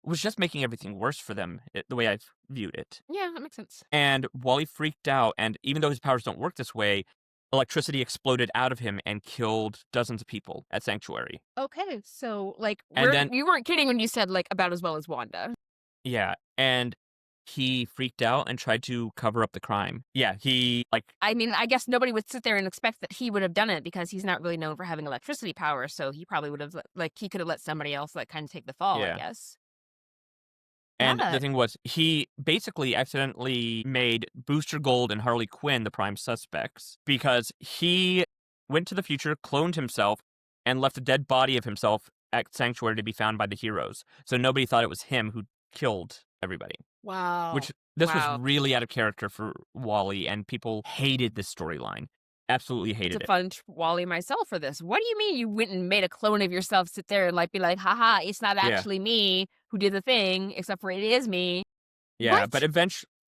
was just making everything worse for them, the way I've viewed it. Yeah, that makes sense. And Wally freaked out, and even though his powers don't work this way, electricity exploded out of him and killed dozens of people at Sanctuary. Okay, so like And then, you weren't kidding when you said like about as well as Wanda. yeah, and he freaked out and tried to cover up the crime. Yeah, I mean, I guess nobody would sit there and expect that he would have done it because he's not really known for having electricity power. So he probably would have he could have let somebody else like kind of take the fall, I yeah. guess. And the Yeah. thing was, he basically accidentally made Booster Gold and Harley Quinn the prime suspects because he went to the future, cloned himself, and left a dead body of himself at Sanctuary to be found by the heroes. So nobody thought it was him who killed everybody. Wow. Which this was Wow. really out of character for Wally, and people hated this storyline. Absolutely hated To it. fund Wally myself for this. What do you mean you went and made a clone of yourself sit there and like be like, haha, it's not Yeah. actually me who did the thing, except for it is me. Yeah, What? but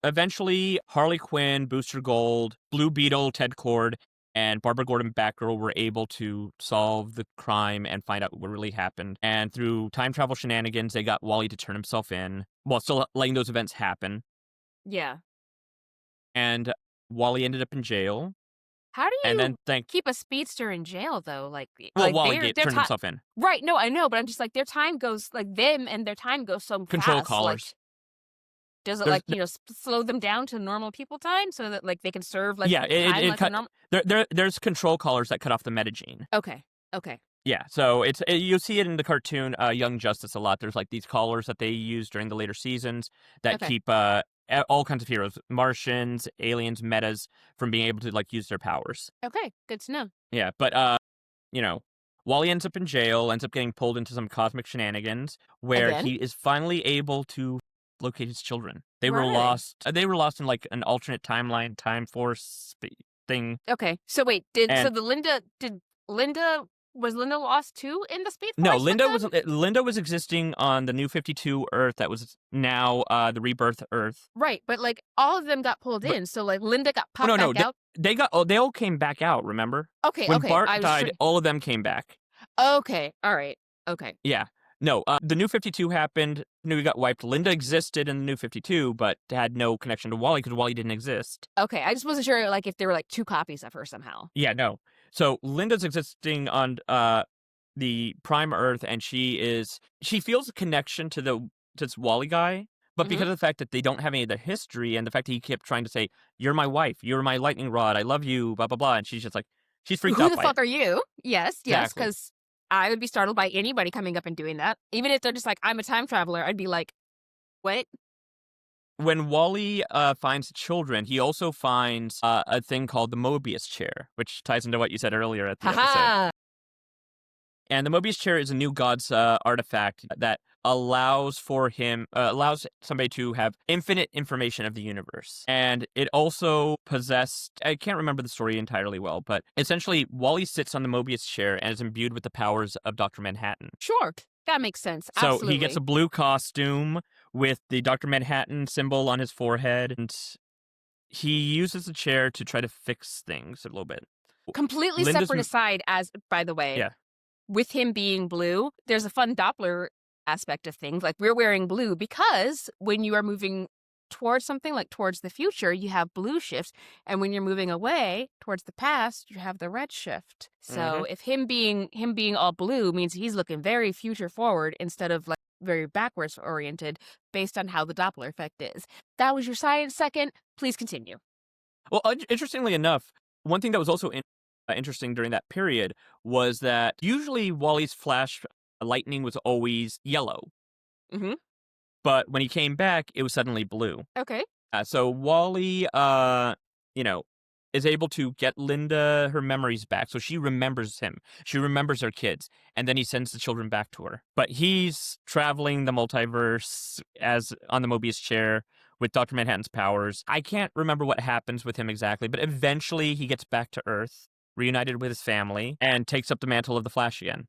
eventually Harley Quinn, Booster Gold, Blue Beetle, Ted Kord, and Barbara Gordon Batgirl were able to solve the crime and find out what really happened. And through time travel shenanigans, they got Wally to turn himself in while still letting those events happen. Yeah. and Wally ended up in jail. How do And you then thank keep a speedster in jail though? well, Like Wally their turned time. himself in. Right? No, I know, but I'm just like their time goes like them and their time goes so Control fast. collars. Does it There's slow them down to normal people time so that like they can serve like yeah, time it like a cut. normal? There's control collars that cut off the metagene. Okay. Okay. Yeah, so you'll see it in the cartoon Young Justice a lot. There's like these collars that they use during the later seasons that Okay. keep all kinds of heroes, Martians, aliens, metas, from being able to like use their powers. Okay. Good to know. Yeah, but you know, Wally ends up in jail, ends up getting pulled into some cosmic shenanigans where Again? he is finally able to locate his children. They Where were are they? lost. They were lost in like an alternate timeline, time force thing. Okay. So wait, And Linda was Linda lost too in the Speed no, Force with them? Linda was existing on the New 52 Earth that was now the Rebirth Earth. Right, but like all of them got pulled But in, so like Linda got oh, popped no, back out. they all came back out. Remember Okay, when okay. Bart I was died, all of them came back. okay, all right. Okay. Yeah. No, the New 52 happened. We got wiped. Linda existed in the New 52, but had no connection to Wally because Wally didn't exist. Okay, I just wasn't sure like if there were like two copies of her somehow. Yeah, no. So Linda's existing on the Prime Earth, and she feels a connection to this Wally guy, but because Mhm. of the fact that they don't have any of the history and the fact that he kept trying to say, "You're my wife, you're my lightning rod, I love you," blah blah blah, and she's just like, she's freaked Who out the by it. fuck are you? Yes, yes, Exactly. because I would be startled by anybody coming up and doing that. Even if they're just like, I'm a time traveler, I'd be like, what? When Wally finds children, he also finds a thing called the Mobius chair, which ties into what you said earlier at the episode. Haha. And the Mobius chair is a new god's artifact that allows somebody to have infinite information of the universe. And it also possessed, I can't remember the story entirely well, but essentially Wally sits on the Mobius chair and is imbued with the powers of Dr. Manhattan. Sure. That makes sense. So Absolutely. he gets a blue costume with the Dr. Manhattan symbol on his forehead, and he uses the chair to try to fix things a little bit. Completely Linda's separate aside, as by the way, Yeah. with him being blue, there's a fun Doppler aspect of things. Like we're wearing blue because when you are moving towards something like towards the future, you have blue shifts. And when you're moving away towards the past, you have the red shift. So if him being all blue means he's looking very future forward instead of like very backwards oriented based on how the Doppler effect is. That was your science second. Please continue. Well, interestingly enough, one thing that was also interesting during that period was that usually Wally's flash lightning was always yellow, Mm-hmm. but when he came back, it was suddenly blue. Okay. So Wally, is able to get Linda her memories back, so she remembers him. She remembers her kids, and then he sends the children back to her. But he's traveling the multiverse as on the Mobius chair with Dr. Manhattan's powers. I can't remember what happens with him exactly, but eventually he gets back to Earth, reunited with his family, and takes up the mantle of the Flash again.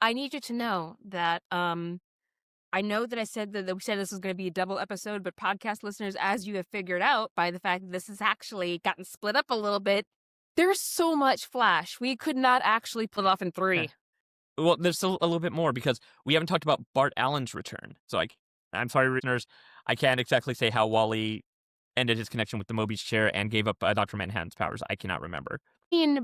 I need you to know that I know that I said that we said this was going to be a double episode, but podcast listeners, as you have figured out by the fact that this has actually gotten split up a little bit, there's so much Flash. We could not actually pull it off in 3. Yeah. Well, there's still a little bit more because we haven't talked about Bart Allen's return. So I'm sorry, listeners, I can't exactly say how Wally ended his connection with the Mobius chair and gave up Dr. Manhattan's powers. I cannot remember.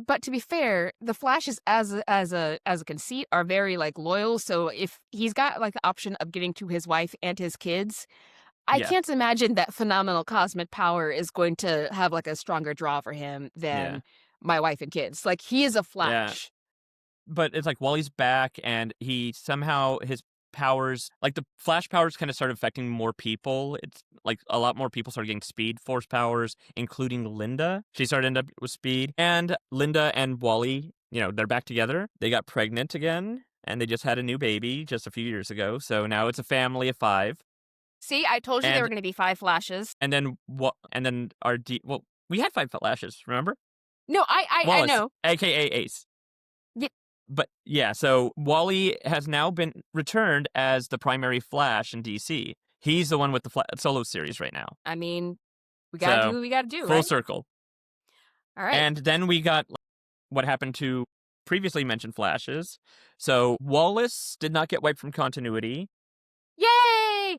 But to be fair, the Flashes as a conceit are very like loyal. So if he's got like the option of getting to his wife and his kids, I Yeah. can't imagine that phenomenal cosmic power is going to have like a stronger draw for him than my wife and kids. Like he is a Flash. But it's like Wally's back, and he somehow his powers, like the Flash powers, kind of started affecting more people. It's like a lot more people started getting Speed Force powers, including Linda. She started end up with Speed, and Linda and Wally, they're back together. They got pregnant again, and they just had a new baby just a few years ago. So now it's a family of 5. See, I told you there were going to be 5 Flashes. And then we had 5 Flashes, remember? No, I Wallace, know. AKA Ace. Yeah. But yeah, so Wally has now been returned as the primary Flash in DC. He's the one with the solo series right now. I mean, we gotta do what we gotta do, full right? circle. All right. And then we got what happened to previously mentioned Flashes. So Wallace did not get wiped from continuity. Yay!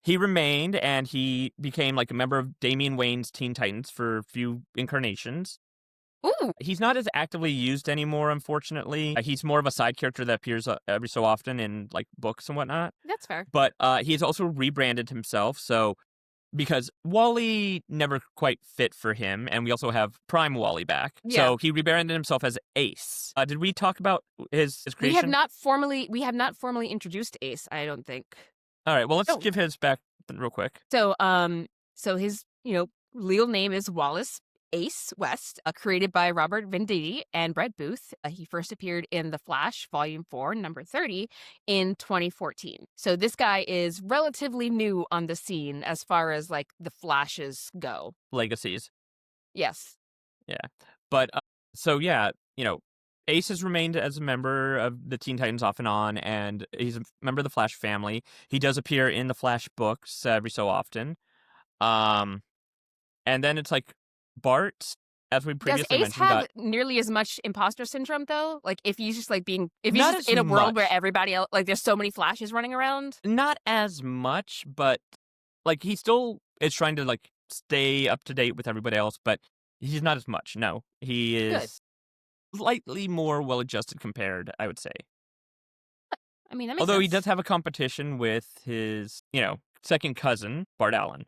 He remained, and he became like a member of Damian Wayne's Teen Titans for a few incarnations. Ooh, He's not as actively used anymore, unfortunately. He's more of a side character that appears every so often in like books and whatnot. that's fair. But he has also rebranded himself, so because Wally never quite fit for him, and we also have Prime Wally back. Yeah. So he rebranded himself as Ace. Did we talk about his creation? We have not formally introduced Ace, I don't think. All right, well, let's Oh. give his back real quick. So his, legal name is Wallace Ace West, created by Robert Venditti and Brett Booth. He first appeared in The Flash, Volume 4, number 30, in 2014. So this guy is relatively new on the scene as far as, like, the Flashes go. Legacies. Yes. Yeah. But, so yeah, Ace has remained as a member of the Teen Titans off and on, and he's a member of the Flash family. He does appear in the Flash books every so often. And then it's like Bart, as we Does previously Ace mentioned, have got nearly as much imposter syndrome, though? Like, if he's just, like, if he's Not just as in a world where much. everybody else, like, there's so many Flashes running around? not as much, but like he still is trying to like stay up to date with everybody else, but he's not as much. No, he Good. is slightly more well adjusted compared, I would say. I mean, that makes Although he sense. does have a competition with his, second cousin, Bart Allen,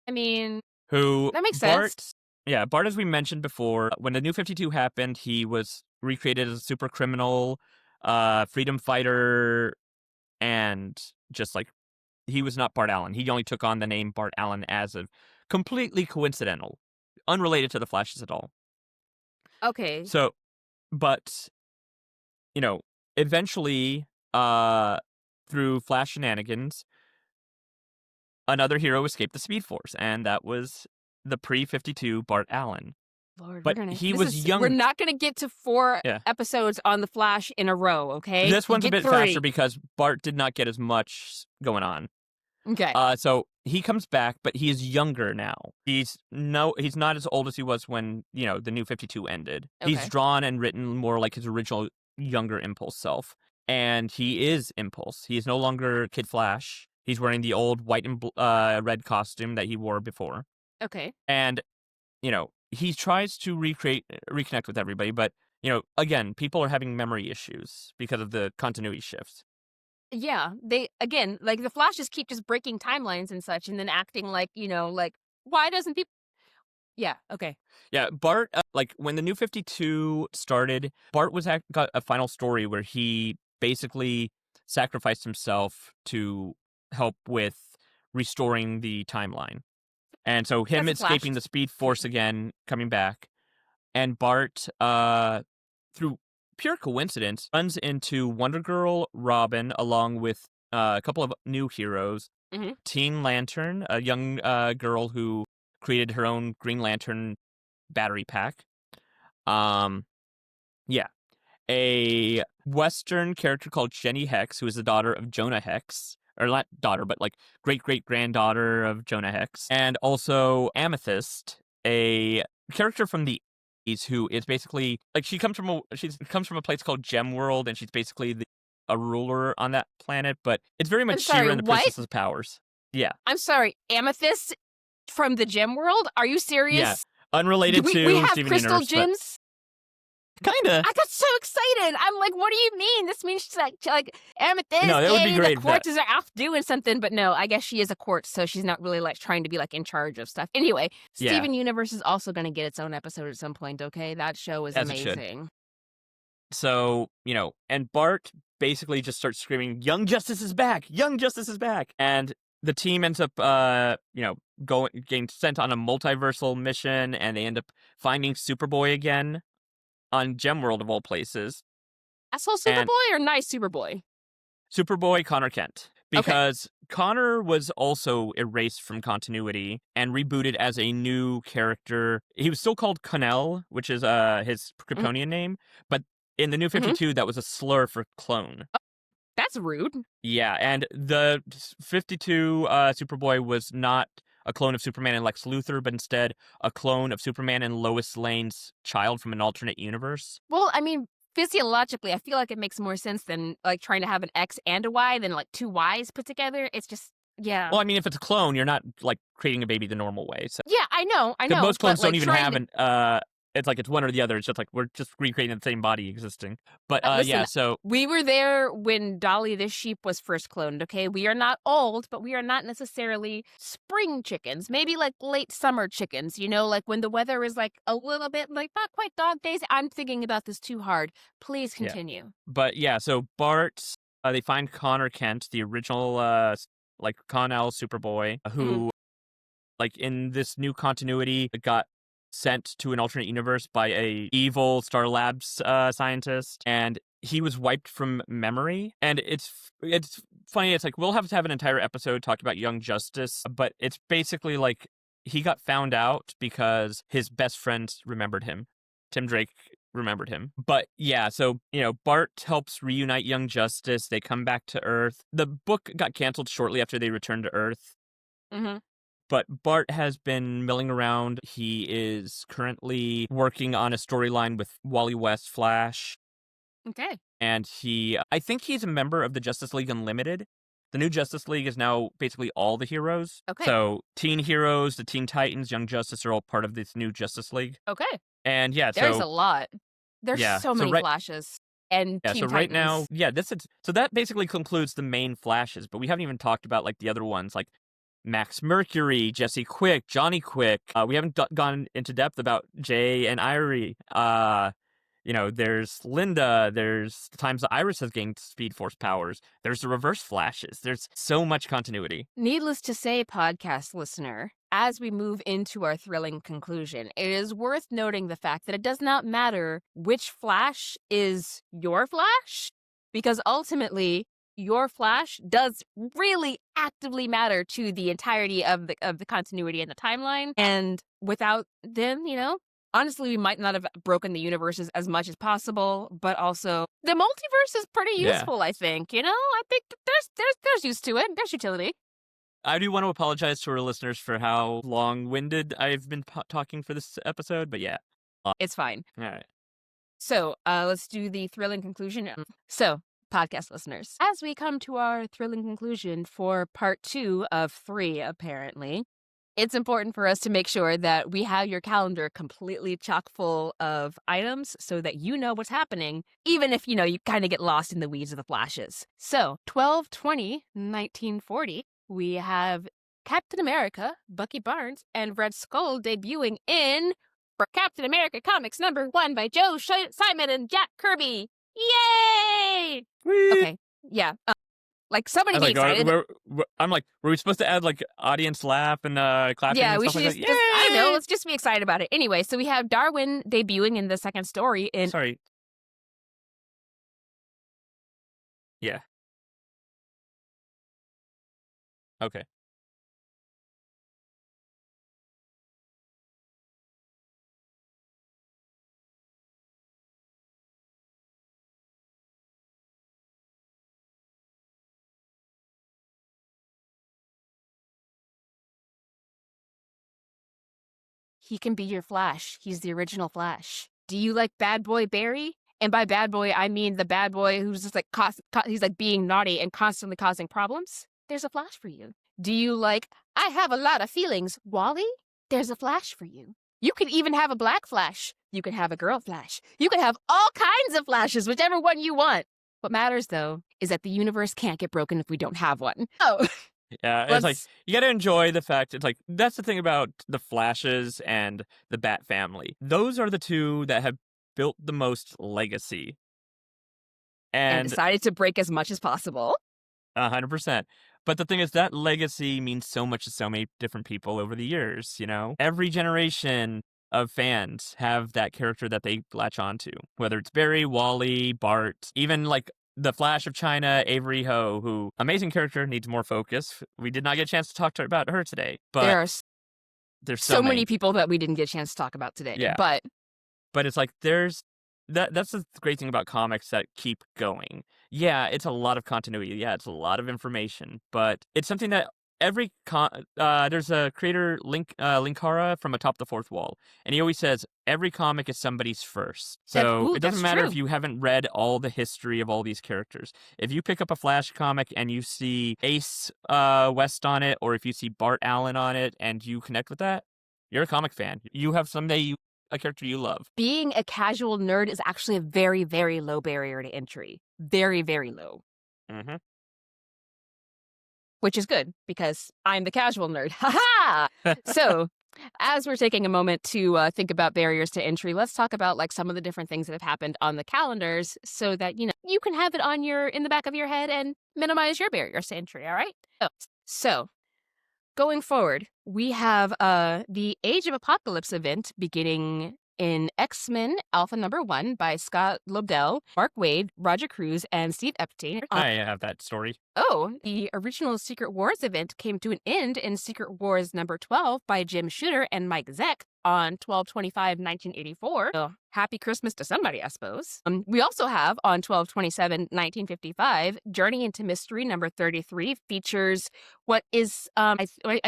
I mean, who that makes Bart, sense. yeah, Bart, as we mentioned before, when the New 52 happened, he was recreated as a super criminal, freedom fighter, and just like he was not Bart Allen. He only took on the name Bart Allen as a completely coincidental, unrelated to the Flashes at all. Okay. So, but eventually, through Flash shenanigans, another hero escaped the Speed Force, and that was the pre-52 Bart Allen. Lord, But he was young. We're not going to get to 4 Yeah. episodes on The Flash in a row, okay? This You one's a get bit 3. faster because Bart did not get as much going on. Okay. So he comes back, but he is younger now. He's not as old as he was when, the New 52 ended. He's Okay. drawn and written more like his original younger Impulse self. And he is Impulse. He is no longer Kid Flash. He's wearing the old white and red costume that he wore before. Okay. And, he tries to reconnect with everybody, but, again, people are having memory issues because of the continuity shifts. Yeah, like, the Flashes keep just breaking timelines and such and then acting like, like, why doesn't people... Yeah, okay. Yeah, Bart, like when the New 52 started, Bart got a final story where he basically sacrificed himself to help with restoring the timeline. And so him That's a Flash escaping the Speed Force again, coming back, and Bart, through pure coincidence, runs into Wonder Girl, Robin, along with a couple of new heroes. Mhm. Teen Lantern, a young girl who created her own Green Lantern battery pack. Yeah. A Western character called Jenny Hex, who is the daughter of Jonah Hex. Or not daughter, but like great-great-granddaughter of Jonah Hex. And also Amethyst, a character from the 80s who is basically like she comes from a place called Gem World, and she's basically a ruler on that planet, but it's very much sorry, She-Ra and the what? Princess's Powers. Yeah. I'm sorry, Amethyst from the Gem World? Are you serious? Yeah. Unrelated we to have Steven crystal Universe, but gems? kinda. I got so excited. I'm like, what do you mean? This means she's like Amethyst. No, that would be yay, great, The but- quartzes are off doing something, but no, I guess she is a quartz, so she's not really like trying to be like in charge of stuff. Anyway, Yeah. Steven Universe is also going to get its own episode at some point. Okay, that show is As it should. amazing. So, and Bart basically just starts screaming, "Young Justice is back! Young Justice is back!" And the team ends up, getting sent on a multiversal mission, and they end up finding Superboy again on Gemworld of all places. Asshole And- Superboy or nice Superboy? Superboy Connor Kent. Because Connor was also erased from continuity and rebooted as a new character. He was still called Connell, which is his Kryptonian name, but in the New 52, that was a slur for clone. That's rude. Yeah, and the 52 Superboy was not a clone of Superman and Lex Luthor, but instead a clone of Superman and Lois Lane's child from an alternate universe. Well, I mean, physiologically, I feel like it makes more sense than like trying to have an X and a Y than like 2 Ys put together. It's just Yeah. Well, I mean, if it's a clone, you're not like creating a baby the normal way. So Yeah, I know, because most but clones don't like even trying have to an it's like it's one or the other. It's just like we're just recreating the same body existing. But yeah, listen, so we were there when Dolly the sheep was first cloned, okay? We are not old, but we are not necessarily spring chickens. Maybe like late summer chickens, like when the weather is like a little bit like not quite dog days. I'm thinking about this too hard. Please yeah. continue. But yeah, so Bart, they find Connor Kent, the original like Con-El Superboy, Mhm. who like in this new continuity got sent to an alternate universe by a evil Star Labs scientist, and he was wiped from memory. And it's funny. It's like we'll have to have an entire episode talking about Young Justice, but it's basically like he got found out because his best friend remembered him. Tim Drake remembered him. But yeah, so Bart helps reunite Young Justice. They come back to Earth. The book got canceled shortly after they returned to Earth. Mhm. But Bart has been milling around. He is currently working on a storyline with Wally West Flash. Okay. And I think he's a member of the Justice League Unlimited. The new Justice League is now basically all the heroes. Okay. So Teen Heroes, the Teen Titans, Young Justice are all part of this new Justice League. Okay. And yeah, There's so a lot. There's yeah, so so many Flashes and yeah, Teen so right now, Titans. yeah, so that basically concludes the main Flashes, but we haven't even talked about like the other ones, like Max Mercury, Jesse Quick, Johnny Quick. We haven't gone into depth about Jay and Irie. There's Linda. There's the times that Iris has gained Speed Force powers. There's the Reverse Flashes. There's so much continuity. Needless to say, podcast listener, as we move into our thrilling conclusion, it is worth noting the fact that it does not matter which Flash is your Flash, because ultimately, your Flash does really actively matter to the entirety of the continuity and the timeline. And without them, honestly, we might not have broken the universes as much as possible, but also the multiverse is pretty Yeah. useful, I think. I think there's use to it. There's utility. I do want to apologize to our listeners for how long-winded I've been talking for this episode, but yeah. It's fine. All right. So, let's do the thrilling conclusion. So, podcast listeners, as we come to our thrilling conclusion for part 2 of 3, apparently, it's important for us to make sure that we have your calendar completely chock full of items so that you know what's happening, even if, you kind of get lost in the weeds of the Flashes. So, 12/20/1940, we have Captain America, Bucky Barnes, and Red Skull debuting in for Captain America Comics #1 by Joe Simon and Jack Kirby. Yay! Whee! Okay, yeah. Like somebody be excited. I'm like, were we supposed to add like audience laugh and clapping? Yeah, and we stuff should like just I don't know. Yay! Let's just be excited about it. Anyway, so we have Darwin debuting in the second story in. Sorry. Yeah. Okay. He can be your Flash. He's the original Flash. Do you like Bad Boy Barry? And by bad boy, I mean the bad boy who's just like he's like being naughty and constantly causing problems. There's a Flash for you. Do you like I have a lot of feelings, Wally? There's a Flash for you. You could even have a black Flash. You could have a girl Flash. You could have all kinds of Flashes, whichever one you want. What matters, though, is that the universe can't get broken if we don't have one. Oh. Yeah, it's like you got to enjoy the fact. It's like that's the thing about the Flashes and the Bat family. Those are the two that have built the most legacy, And decided to break as much as possible. 100%. But the thing is, that legacy means so much to so many different people over the years. Every generation of fans have that character that they latch onto, whether it's Barry, Wally, Bart, even like the Flash of China, Avery Ho, who amazing character, needs more focus. We did not get a chance to talk about her today, but there's so many people that we didn't get a chance to talk about today. Yeah, but it's like that's the great thing about comics that keep going. Yeah, it's a lot of continuity. Yeah, it's a lot of information, but it's something that there's a creator, Linkara from Atop the Fourth Wall, and he always says every comic is somebody's first. So it doesn't matter if you haven't read all the history of all these characters. If you pick up a Flash comic and you see Ace West on it, or if you see Bart Allen on it, and you connect with that, you're a comic fan. You have a character you love. Being a casual nerd is actually a very, very low barrier to entry. Very, very low. Mm-hmm. Which is good, because I'm the casual nerd. Ha-ha! So, as we're taking a moment to think about barriers to entry, let's talk about like some of the different things that have happened on the calendars so that, you can have it in the back of your head and minimize your barriers to entry, all right? So going forward, we have the Age of Apocalypse event beginning in X-Men Alpha #1 by Scott Lobdell, Mark Waid, Roger Cruz, and Steve Epstein. I have that story. Oh, the original Secret Wars event came to an end in Secret Wars #12 by Jim Shooter and Mike Zeck on 12/25/1984. So, happy Christmas to somebody, I suppose. We also have on 12/27/1955, Journey into Mystery #33 features what is, I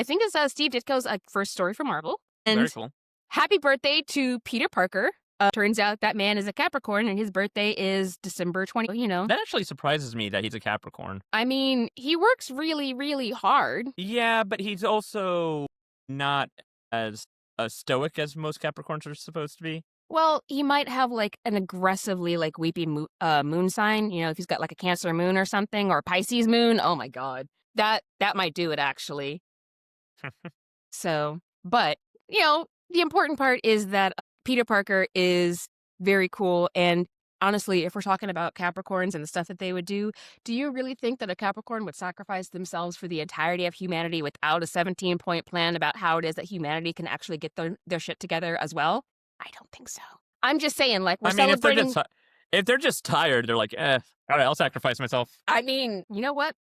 think is Steve Ditko's first story for Marvel. And very cool. Happy birthday to Peter Parker. Turns out that man is a Capricorn, and his birthday is December 20. That actually surprises me that he's a Capricorn. I mean, he works really, really hard. Yeah, but he's also not as stoic as most Capricorns are supposed to be. Well, he might have like an aggressively like weepy moon sign. If he's got like a Cancer moon or something, or a Pisces moon. Oh my God, that might do it actually. So, but the important part is that Peter Parker is very cool. And honestly, if we're talking about Capricorns and the stuff that they would do you really think that a Capricorn would sacrifice themselves for the entirety of humanity without a 17-point plan about how it is that humanity can actually get their shit together as well? I don't think so. I'm just saying, like, we're celebrating... if they're just tired, they're like, all right, I'll sacrifice myself. I mean, you know what?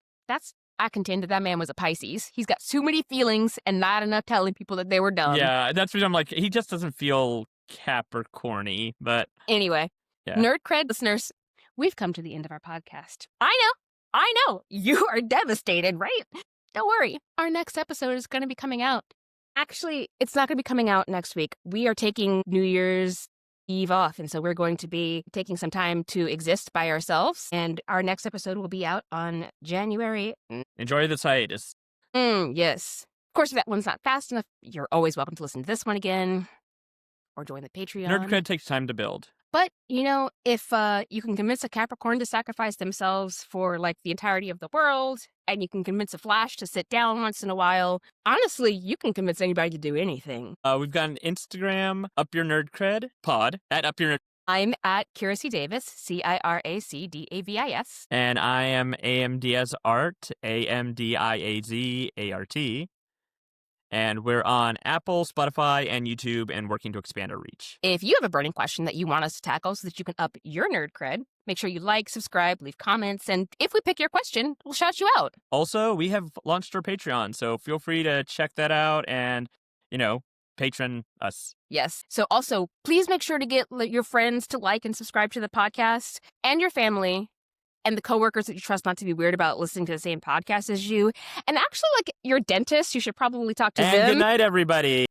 I contend that man was a Pisces. He's got too many feelings and not enough telling people that they were dumb. Yeah, that's what I'm like. He just doesn't feel Capricorn-y, but... Anyway, yeah. Nerd Cred listeners, we've come to the end of our podcast. I know. You are devastated, right? Don't worry. Our next episode is going to be coming out. Actually, it's not going to be coming out next week. We are taking New Year's Eve off, and so we're going to be taking some time to exist by ourselves, and our next episode will be out on January. Enjoy this hiatus. Yes. Of course, if that one's not fast enough, you're always welcome to listen to this one again, or join the Patreon. Nerd Cred takes time to build. But, if you can convince a Capricorn to sacrifice themselves for, like, the entirety of the world, and you can convince a Flash to sit down once in a while, honestly, you can convince anybody to do anything. We've got an Instagram, Up Your Nerd Cred pod, at Up Your Nerd. I'm at Kiracy Davis, CIRACDAVIS. And I am AMDiazArt, AMDIAZART. And we're on Apple, Spotify, and YouTube, and working to expand our reach. If you have a burning question that you want us to tackle so that you can up your nerd cred, make sure you like, subscribe, leave comments, and if we pick your question, we'll shout you out. Also, we have launched our Patreon, so feel free to check that out and, patron us. Yes. So also, please make sure to get your friends to like and subscribe to the podcast, and your family, and the coworkers that you trust not to be weird about listening to the same podcast as you. And actually, like, your dentist, you should probably talk to them. And good night, everybody.